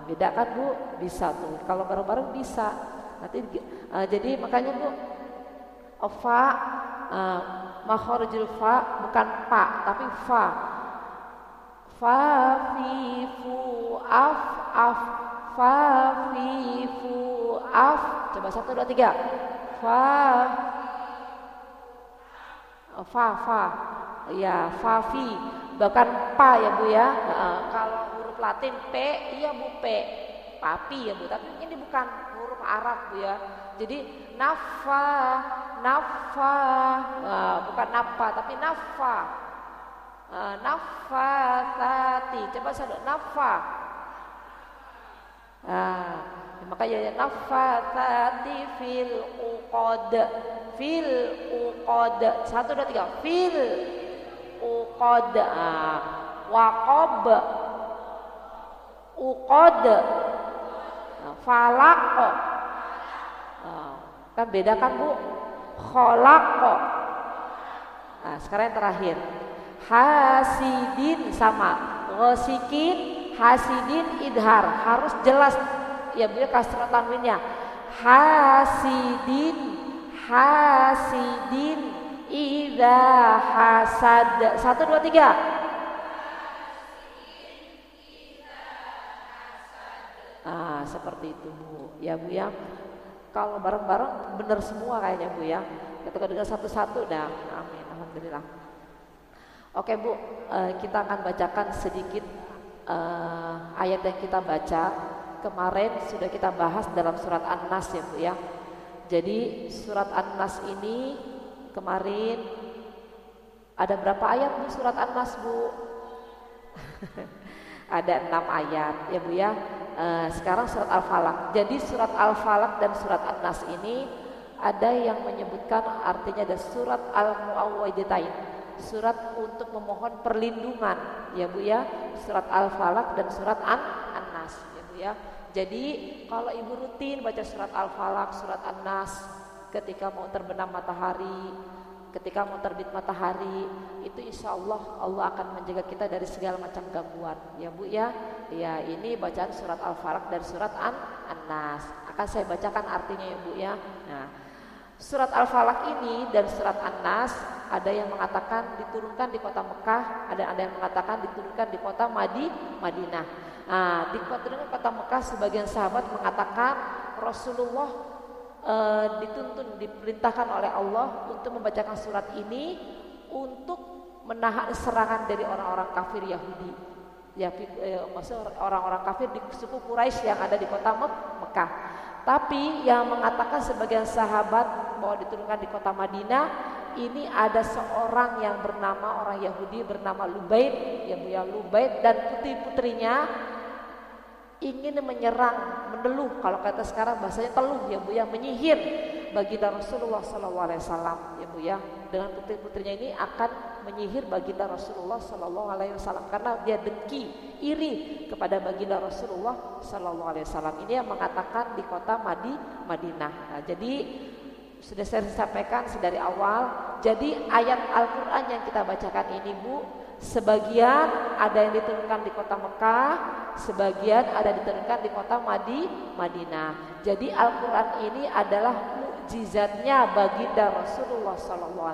beda kan Bu? Bisa tuh. Kalau bareng-bareng bisa. Nanti jadi makanya Bu, fa makharijul fa bukan pa tapi fa. Fa fi fu af af fa fi fu af. Coba 1, 2, 3. Fa. Ya, fa fi. Bahkan pa ya Bu ya. Kalau huruf Latin P, iya Bu, P. Papi ya Bu, tapi ini bukan huruf Arab Bu ya. Jadi nafa, bukan naffa tapi nafa. Naffatsati. Coba saya naffa. Makanya ya naffatsati fil uqad. Fil uqad. 1, 2, 3. Fil uqad. Waqab. Uqad. Falaq. Kan beda kan Bu? Khalaq. Nah, sekarang yang terakhir. Hasidin sama. Ghasikin, hasidin, idhar. Harus jelas ya Bu, kasrah tanwinnya. Hasidin idza hasad. 1, 2, 3. Seperti itu Bu. Ya Bu ya. Kalau bareng-bareng benar semua kayaknya Bu ya. Ketika dengar satu-satu dah. Amin. Alhamdulillah. Oke Bu, kita akan bacakan sedikit ayat yang kita baca. Kemarin sudah kita bahas dalam surat An-Nas ya Bu ya. Jadi surat An-Nas ini kemarin ada berapa ayat Bu surat An-Nas Bu? Ada 6 ayat ya Bu ya. Sekarang surat Al-Falaq. Jadi surat Al-Falaq dan surat An-Nas ini ada yang menyebutkan artinya ada surat Al-Mu'awwidhatain, surat untuk memohon perlindungan ya Bu ya. Surat Al-Falaq dan surat An-Nas ya Bu ya. Jadi kalau Ibu rutin baca surat Al-Falaq, surat An-Nas ketika mau terbenam matahari, ketika mau terbit matahari, itu insya Allah Allah akan menjaga kita dari segala macam gangguan ya Bu ya. Ya ini bacaan surat Al-Falaq dan surat An-Nas. Akan saya bacakan artinya ya Bu ya. Nah, surat Al-Falaq ini dan surat An-Nas ada yang mengatakan diturunkan di kota Mekah, ada yang mengatakan diturunkan di kota Madinah. Nah, di kota Mekah sebagian sahabat mengatakan Rasulullah dituntun, diperintahkan oleh Allah untuk membacakan surat ini untuk menahan serangan dari orang-orang kafir Yahudi. Ya, maksudnya orang-orang kafir di suku Quraisy yang ada di kota Mekah. Tapi yang mengatakan sebagian sahabat bahwa diturunkan di kota Madinah, ini ada seorang yang bernama orang Yahudi bernama Lubaid, ya Bu ya, Lubaid dan putri-putrinya ingin menyerang, meneluh, kalau kata sekarang bahasanya teluh ya Bu ya, menyihir baginda Rasulullah SAW ya Bu ya. Dengan putri-putrinya ini akan menyihir baginda Rasulullah SAW karena dia dengki, iri kepada baginda Rasulullah SAW. Ini yang mengatakan di kota Madinah. Nah, jadi sudah saya sampaikan dari awal. Jadi ayat Al-Quran yang kita bacakan ini Bu, sebagian ada yang diturunkan di kota Mekah, sebagian ada diturunkan di kota Madinah. Jadi Al-Quran ini adalah mukjizatnya baginda Rasulullah SAW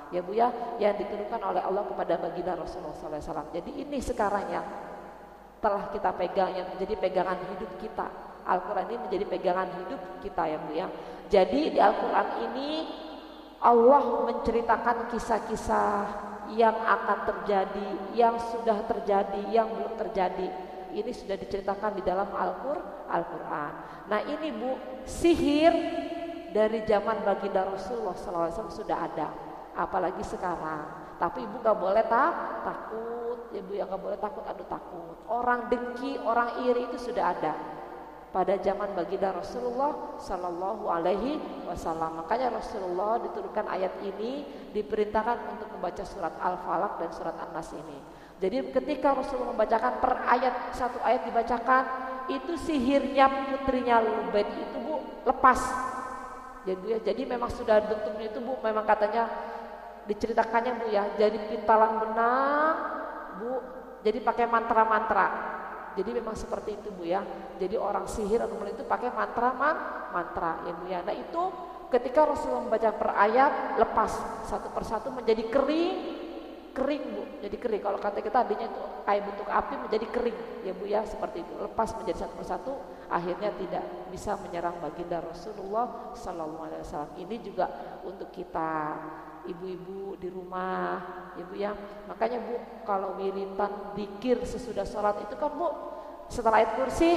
ya Bu ya, yang diturunkan oleh Allah kepada baginda Rasulullah SAW. Jadi ini sekarang yang telah kita pegang, yang menjadi pegangan hidup kita. Al-Quran ini menjadi pegangan hidup kita ya Bu ya. Jadi di Al-Quran ini Allah menceritakan kisah-kisah yang akan terjadi, yang sudah terjadi, yang belum terjadi. Ini sudah diceritakan di dalam Al-Quran. Nah ini Bu, sihir dari zaman baginda Rasulullah SAW sudah ada, apalagi sekarang. Tapi Ibu gak boleh takut, Ibu yang gak boleh takut, aduh takut. Orang dengki, orang iri itu sudah ada. pada zaman baginda Rasulullah Sallallahu Alaihi Wasallam. Makanya Rasulullah diturunkan ayat ini, diperintahkan untuk membaca surat Al-Falaq dan surat An-Nas ini. Jadi ketika Rasulullah membacakan per ayat, satu ayat dibacakan, itu sihirnya putrinya Lubaid itu Bu lepas. Jadi memang sudah bentuknya itu Bu, memang katanya diceritakannya Bu ya, jadi pintalan benang Bu, jadi pakai mantra-mantra. Jadi memang seperti itu Bu ya. Jadi orang sihir atau itu pakai mantra ya Bu ya. Nah itu ketika Rasulullah membaca per ayat, lepas satu persatu menjadi kering Bu. Jadi kering. Kalau kata kita adanya itu kayak bentuk api menjadi kering ya Bu ya, seperti itu. Lepas menjadi satu persatu, akhirnya tidak bisa menyerang baginda Rasulullah Sallallahu Alaihi Wasallam. Ini juga untuk kita ibu-ibu di rumah ya Bu ya. Makanya Bu, kalau wiritan dikir sesudah sholat itu kan Bu, setelah ayat kursi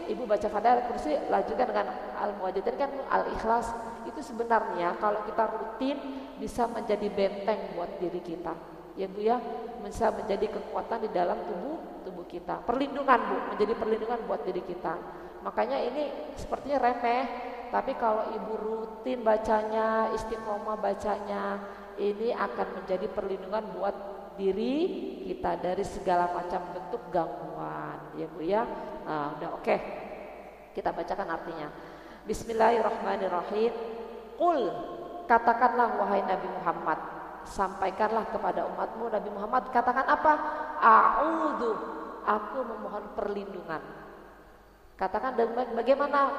ibu baca Fatihah, kursi lanjutkan dengan Al-Muwahhidin kan Al-Ikhlas. Itu sebenarnya kalau kita rutin bisa menjadi benteng buat diri kita ya Bu ya, bisa menjadi kekuatan di dalam tubuh kita, perlindungan Bu, menjadi perlindungan buat diri kita. Makanya ini sepertinya remeh, tapi kalau ibu rutin bacanya, istiqomah bacanya, ini akan menjadi perlindungan buat diri kita dari segala macam bentuk gangguan ya Bu ya. Nah, udah oke. Kita bacakan artinya. Bismillahirrahmanirrahim. Qul, katakanlah wahai Nabi Muhammad, sampaikanlah kepada umatmu Nabi Muhammad, katakan apa? A'udzu, aku memohon perlindungan. Katakan bagaimana?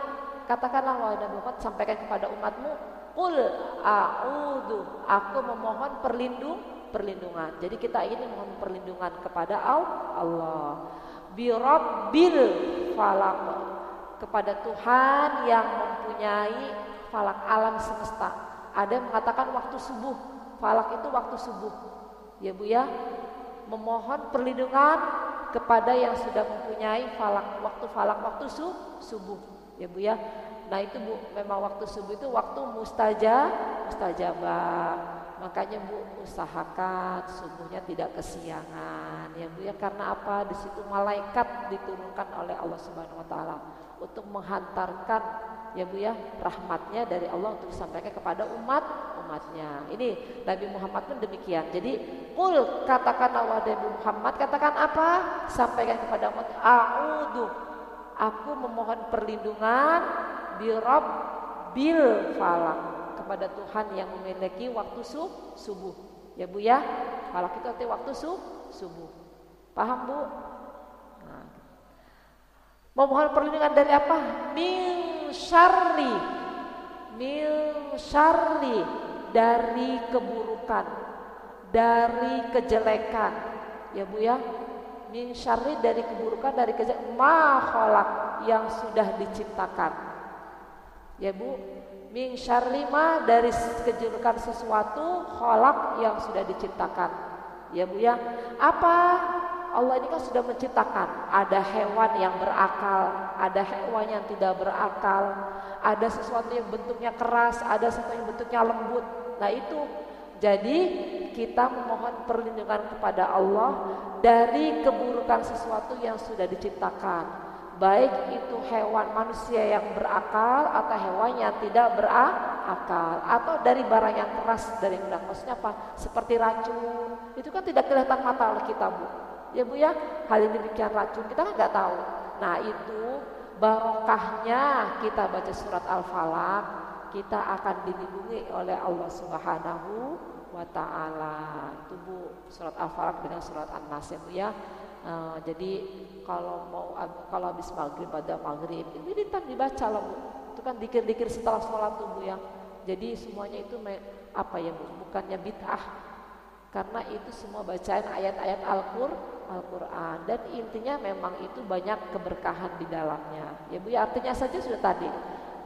Katakanlah wahai Nabi Muhammad, sampaikan kepada umatmu, qul a'udzu, aku memohon perlindungan. Jadi kita ini mohon perlindungan kepada Allah. Bi rabbil falaq, kepada Tuhan yang mempunyai falak alam semesta. Ada yang mengatakan waktu subuh. Falak itu waktu subuh. Ya Bu ya. Memohon perlindungan kepada yang sudah mempunyai falak, waktu subuh. Ya Bu ya. Nah itu Bu, memang waktu subuh itu waktu mustajabah. Makanya Bu, usahakan subuhnya tidak kesiangan ya Bu ya. Karena apa? Di situ malaikat diturunkan oleh Allah Subhanahu wa taala untuk menghantarkan ya Bu ya rahmatnya dari Allah untuk disampaikan kepada umatnya. Ini Nabi Muhammad pun demikian. Jadi qul, katakanlah wahai Nabi Muhammad, katakan apa? Sampaikan kepada umat, a'udzu, aku memohon perlindungan bi rabbil falaq, kepada Tuhan yang memiliki waktu subuh. Ya Bu ya. Falaq itu artinya waktu subuh. Paham Bu? Nah. Memohon perlindungan dari apa? Min syarri, dari keburukan, dari kejelekan. Ya Bu ya. Min syarri, dari keburukan, dari kejelekan, ma khalaq, yang sudah diciptakan. Ya Bu. Min syarri ma, dari kejerukan sesuatu, khalaq, yang sudah diciptakan. Ya Bu ya. Apa? Allah ini kan sudah menciptakan. Ada hewan yang berakal, ada hewan yang tidak berakal, ada sesuatu yang bentuknya keras, ada sesuatu yang bentuknya lembut. Nah itu. Jadi kita memohon perlindungan kepada Allah dari keburukan sesuatu yang sudah diciptakan. Baik itu hewan manusia yang berakal atau hewan yang tidak berakal, atau dari barang yang keras, dari benda. Maksudnya apa? Seperti racun, itu kan tidak kelihatan mata oleh kita Bu. Ya Bu ya, hal ini demikian racun, kita kan nggak tahu. Nah itu barokahnya kita baca surat Al-Falaq, kita akan dilindungi oleh Allah Subhanahu wa ta'ala. Itu Bu, surat Al-Falaq dengan surat An-Nas ya Bu ya. Jadi kalau habis maghrib, pada maghrib wiritan dibaca lah Bu. Itu kan dikir-dikir setelah sholat tuh Bu ya. Jadi semuanya itu apa ya Bu, bukannya bid'ah, karena itu semua bacaan ayat-ayat Al-Quran, dan intinya memang itu banyak keberkahan di dalamnya ya Bu ya. Artinya saja sudah tadi,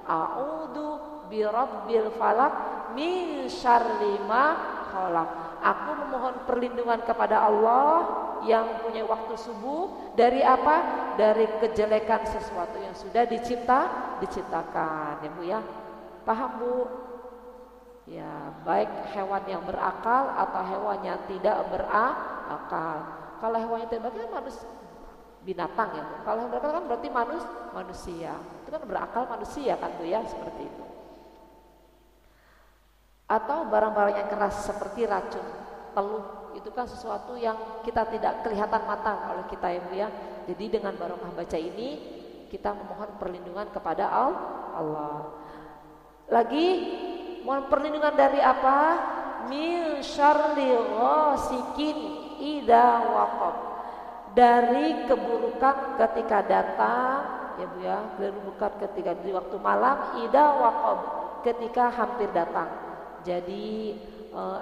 a'udzu birabbil falaq min syarri ma khalaq, aku memohon perlindungan kepada Allah yang punya waktu subuh, dari apa? Dari kejelekan sesuatu yang sudah diciptakan ya Bu ya. Paham Bu? Ya, baik hewan yang berakal atau hewan yang tidak berakal. Kalau hewan yang tidak berakal harus binatang ya Bu. Kalau yang berakal kan berarti manusia. Itu kan berakal manusia kan Bu ya, seperti itu. Atau barang-barang yang keras seperti racun, teluh, itu kan sesuatu yang kita tidak kelihatan mata oleh kita ya Bu ya. Jadi dengan barokah baca ini kita memohon perlindungan kepada Allah. Lagi mohon perlindungan dari apa? Min syarri ghasikin idza waqab. Dari keburukan ketika datang ya Bu ya, keburukan ketika di waktu malam, idza waqab, ketika hampir datang. Jadi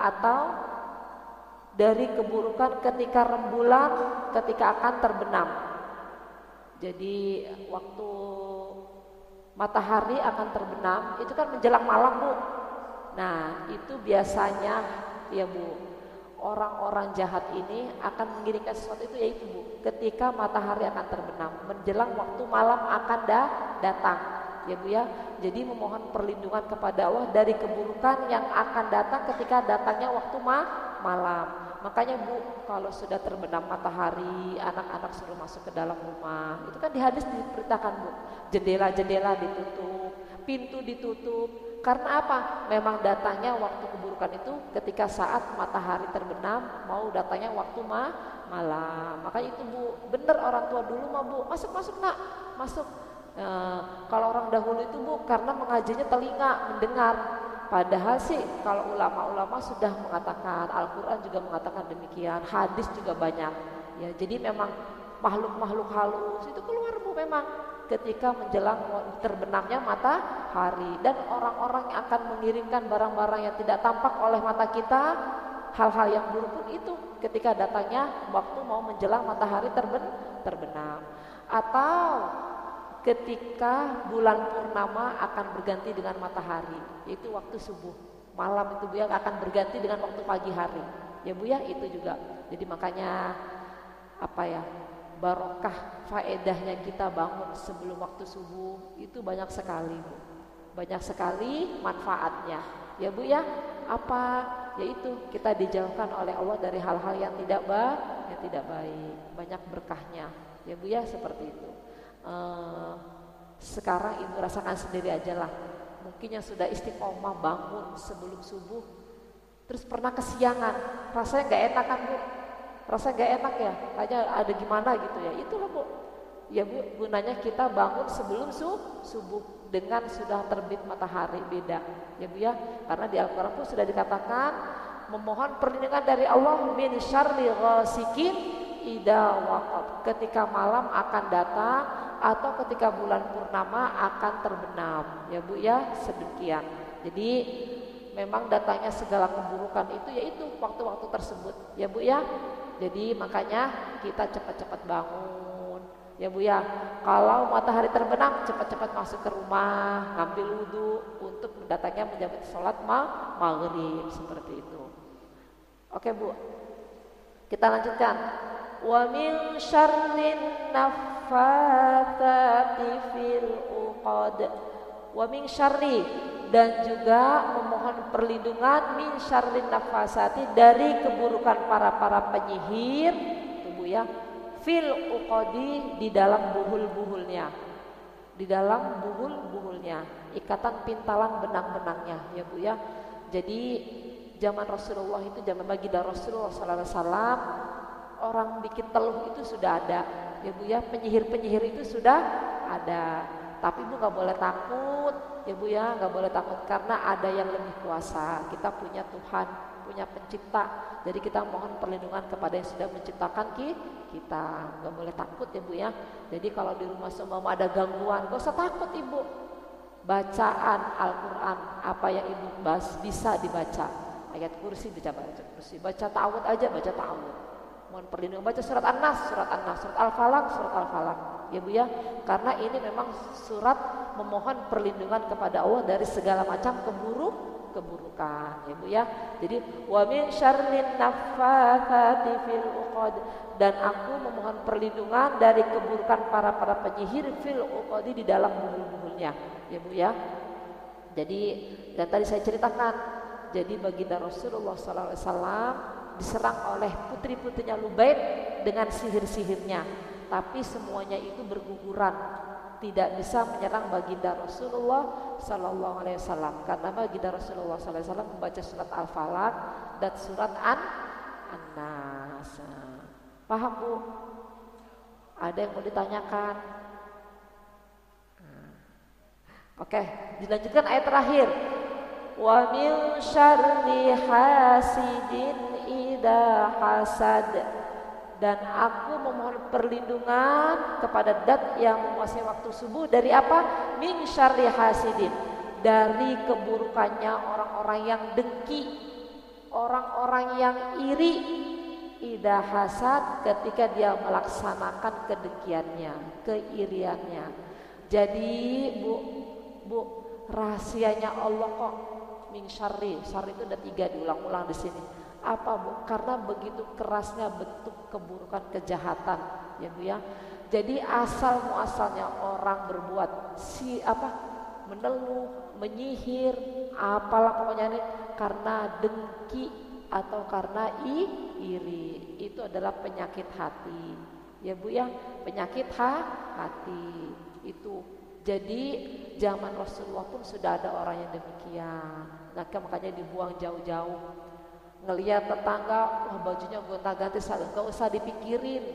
atau dari keburukan ketika rembulan, ketika akan terbenam. Jadi waktu matahari akan terbenam itu kan menjelang malam Bu. Nah itu biasanya ya Bu, orang-orang jahat ini akan mengirimkan sesuatu itu yaitu Bu, ketika matahari akan terbenam, menjelang waktu malam akan datang ya Bu ya. Jadi memohon perlindungan kepada Allah dari keburukan yang akan datang ketika datangnya waktu malam. Makanya Bu, kalau sudah terbenam matahari, anak-anak suruh masuk ke dalam rumah. Itu kan di hadis diperintahkan Bu, jendela-jendela ditutup, pintu ditutup. Karena apa? Memang datangnya waktu keburukan itu ketika saat matahari terbenam, mau datangnya waktu malam. Makanya itu Bu, benar orang tua dulu mah Bu, masuk nak, masuk. Kalau orang dahulu itu Bu, karena mengajinya telinga, mendengar. Padahal sih kalau ulama-ulama sudah mengatakan, Al-Quran juga mengatakan demikian, hadis juga banyak ya. Jadi memang makhluk-makhluk halus itu keluar Bu memang ketika menjelang terbenamnya matahari. Dan orang-orang yang akan mengirimkan barang-barang yang tidak tampak oleh mata kita, hal-hal yang buruk pun itu ketika datangnya waktu mau menjelang matahari terbenam. Atau ketika bulan purnama akan berganti dengan matahari, yaitu waktu subuh. Malam itu Bu ya akan berganti dengan waktu pagi hari. Ya Bu ya, itu juga. Jadi makanya apa ya? Barokah faedahnya kita bangun sebelum waktu subuh itu banyak sekali Bu. Banyak sekali manfaatnya. Ya Bu ya, apa? Yaitu kita dijauhkan oleh Allah dari hal-hal yang tidak baik. Banyak berkahnya. Ya Bu ya, seperti itu. Sekarang Ibu rasakan sendiri aja lah. Mungkin yang sudah istiqomah bangun sebelum subuh, terus pernah kesiangan, rasanya gak enak kan Bu? Rasanya gak enak ya, kayaknya ada gimana gitu ya. Itulah Bu. Ya Bu, gunanya kita bangun sebelum subuh dengan sudah terbit matahari, beda. Ya Bu ya, karena di Al-Quran pun sudah dikatakan memohon perlindungan dari Allah min syarri ghasikin idza waqab, ketika malam akan datang atau ketika bulan purnama akan terbenam. Ya Bu ya, sedemikian. Jadi memang datangnya segala keburukan itu yaitu waktu-waktu tersebut. Ya Bu ya. Jadi makanya kita cepat-cepat bangun. Ya Bu ya. Kalau matahari terbenam cepat-cepat masuk ke rumah, ngambil wudhu untuk datangnya menjabat sholat maghrib seperti itu. Oke Bu. Kita lanjutkan. Wa min syarrin naffatsati fil uqad. Wa min syarri, dan juga memohon perlindungan min syarrin naffatsati, dari keburukan para penyihir Bu ya, fil uqadi, di dalam buhul-buhulnya. Di dalam buhul-buhulnya, ikatan pintalan benang-benangnya ya Bu ya. Jadi zaman Rasulullah itu, zaman baginda Rasulullah sallallahu alaihi wasallam, orang bikin teluh itu sudah ada ya Bu ya, penyihir-penyihir itu sudah ada. Tapi Bu gak boleh takut ya Bu ya, gak boleh takut karena ada yang lebih kuasa. Kita punya Tuhan, punya pencipta. Jadi kita mohon perlindungan kepada yang sudah menciptakan kita. Gak boleh takut ya Bu ya. Jadi kalau di rumah semua ada gangguan, gak usah takut Ibu. Bacaan Al-Quran apa yang Ibu bahas bisa dibaca. Ayat kursi baca kursi, baca ta'awud aja baca ta'awud. Mohon perlindungan, baca surat An-Nas, surat Al-Falaq, surat Al-Falaq. Ya Bu ya, karena ini memang surat memohon perlindungan kepada Allah dari segala macam keburukan. Ya Bu ya. Jadi wa min syarrin naffatsati fil uqad, dan aku memohon perlindungan dari keburukan para penyihir fil uqadi, di dalam buhul-buhulnya. Ya Bu ya. Jadi dan tadi saya ceritakan, jadi baginda Rasulullah SAW diserang oleh putri-putrinya Lubaid dengan sihir-sihirnya. tapi semuanya itu berguguran, tidak bisa menyerang baginda Rasulullah Sallallahu Alaihi Wasallam, karena baginda Rasulullah Sallallahu Alaihi Wasallam membaca surat Al-Falaq dan surat An-Nas. Paham Bu? Ada yang mau ditanyakan? Oke, dilanjutkan ayat terakhir. Wa min syarri hasidin idza hasad. Dan aku memohon perlindungan kepada dat yang menguasai waktu subuh dari apa? Min syarri hasidin, dari keburukannya orang-orang yang dengki, orang-orang yang iri. Idza hasad, ketika dia melaksanakan kedengkiannya, keiriannya. Jadi Bu, rahasianya Allah kok min syarri. Syarri itu ada 3 diulang-ulang di sini. Apa Bu? Karena begitu kerasnya bentuk keburukan kejahatan, ya Bu ya. Jadi asal muasalnya orang berbuat meneluh, menyihir, apalah pokoknya ini karena dengki atau karena iri, itu adalah penyakit hati, ya Bu ya, penyakit hati itu. Jadi zaman Rasulullah pun sudah ada orang yang demikian. Nah, makanya dibuang jauh-jauh. Ngelihat tetangga, wah bajunya gonta-ganti, gak usah dipikirin,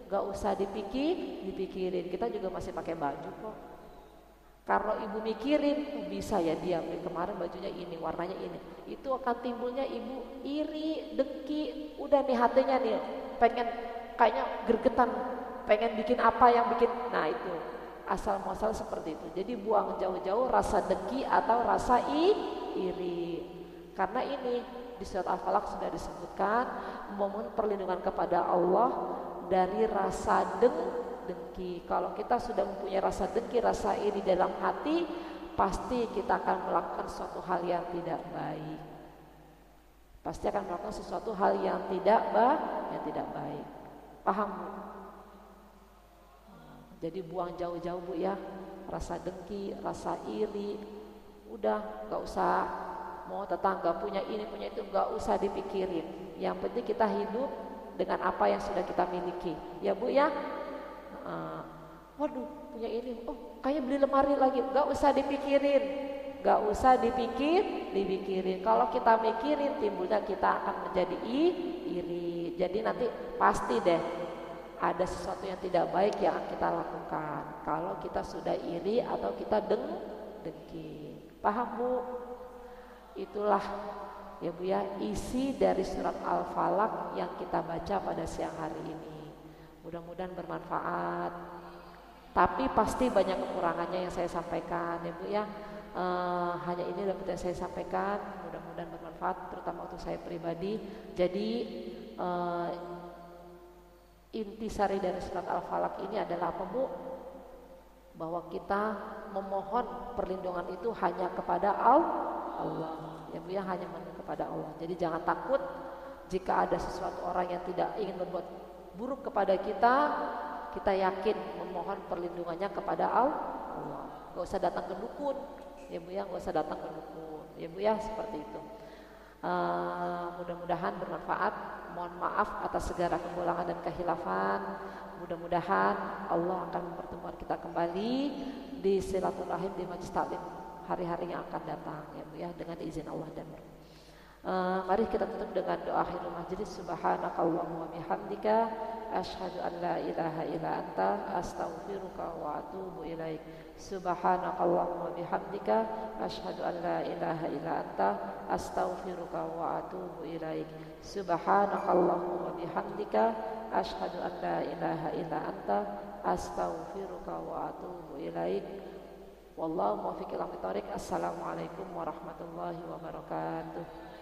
gak usah dipikirin. Kita juga masih pakai baju kok. Kalau ibu mikirin, bisa ya dia kemarin bajunya ini, warnanya ini. Itu akan timbulnya ibu iri, dengki. Udah nih hatinya nih, pengen kayaknya gergetan, pengen bikin apa yang bikin. Nah itu asal muasal seperti itu. Jadi buang jauh-jauh rasa dengki atau rasa iri. Karena ini di surat Al-Falaq sudah disebutkan, memohon perlindungan kepada Allah dari rasa dengki. Kalau kita sudah mempunyai rasa dengki, rasa iri dalam hati, pasti kita akan melakukan suatu hal yang tidak baik. Pasti akan melakukan sesuatu hal yang tidak baik. Paham Bu? Jadi buang jauh-jauh Bu ya, rasa dengki, rasa iri. Udah gak usah mau tetangga punya ini punya itu, gak usah dipikirin. Yang penting kita hidup dengan apa yang sudah kita miliki, ya Bu ya. Waduh punya ini, oh kayak beli lemari lagi, gak usah dipikirin, gak usah dipikirin. Kalau kita mikirin, timbulnya kita akan menjadi iri. Jadi nanti pasti deh ada sesuatu yang tidak baik yang kita lakukan kalau kita sudah iri atau kita dengki. Paham Bu? Itulah ya Bu ya, isi dari surat Al-Falaq yang kita baca pada siang hari ini. Mudah-mudahan bermanfaat. Tapi pasti banyak kekurangannya yang saya sampaikan ya Bu ya. Hanya ini dapat yang saya sampaikan, mudah-mudahan bermanfaat terutama untuk saya pribadi. Jadi intisari dari surat Al-Falaq ini adalah apa Bu? Bahwa kita memohon perlindungan itu hanya kepada Allah, ya Bu ya, hanya kepada Allah. Jadi jangan takut jika ada sesuatu orang yang tidak ingin berbuat buruk kepada kita, kita yakin memohon perlindungannya kepada Allah. Gak usah datang ke dukun, ya Bu ya, gak usah datang ke dukun, ya Bu ya, seperti itu. Mudah-mudahan bermanfaat. Mohon maaf atas segala kekurangan dan kehilafan. Mudah-mudahan Allah akan mempertemukan kita kembali di silaturahim di Majlis Taklim hari-hari yang akan datang ya Bu ya, dengan izin Allah dan mari kita tutup dengan doa akhirul majlis. Subhanakallahumma bihamdika asyhadu an la ilaha illa anta astaghfiruka wa atubu ilaik. Subhanakallahumma bihamdika asyhadu an la ilaha illa anta astaghfiruka wa atubu ilaik. Subhanakallahumma bihamdika asyhadu an la ilaha illa anta astaghfiruka wa atubu ilaik. Wallahu muwaffiq ila aqwamit thoriq. Assalamualaikum warahmatullahi wabarakatuh.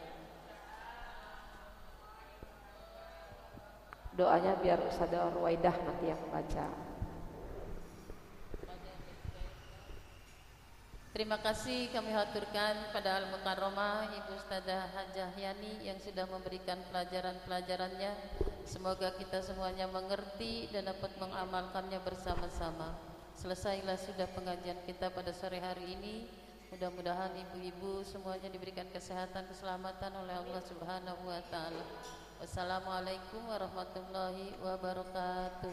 Doanya biar Ustazah Ruwaidah nanti yang membaca. Terima kasih kami haturkan pada Al-Mukarramah Ibu Ustazah Hajah Yani yang sudah memberikan pelajaran-pelajarannya. Semoga kita semuanya mengerti dan dapat mengamalkannya bersama-sama. Selesailah sudah pengajian kita pada sore hari ini. Mudah-mudahan ibu-ibu semuanya diberikan kesehatan, keselamatan oleh Allah Subhanahu wa taala. Wassalamualaikum warahmatullahi wabarakatuh.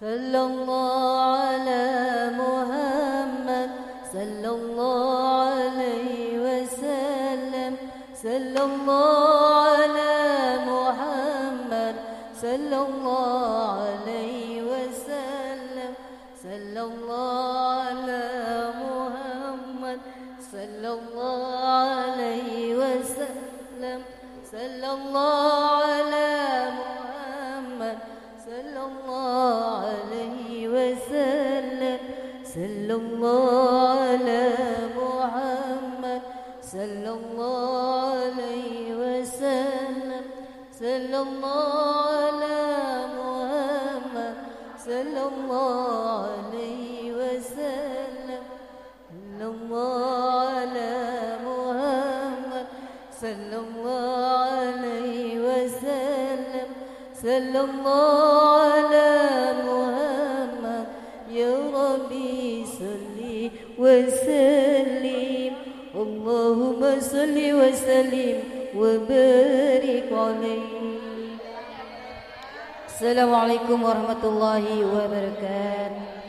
sallallahu ala Muhammad sallallahu alaihi wasallam sallallahu ala Muhammad sallallahu alaihi wasallam sallallahu ala Muhammad sallallahu alaihi wasallam sallallahu ala Muhammad sallallahu alaihi wasallam sallallahu ala Muhammad sallallahu alaihi wasallam sallallahu ala Muhammad sallallahu alaihi wasallam sallallahu ala Muhammad sallallahu alaihi wasallam sallallahu ala Muhammad ya Rabbi salli wa sallim Allahumma salli wa sallim wa barik alaihi. Assalamualaikum warahmatullahi wabarakatuh.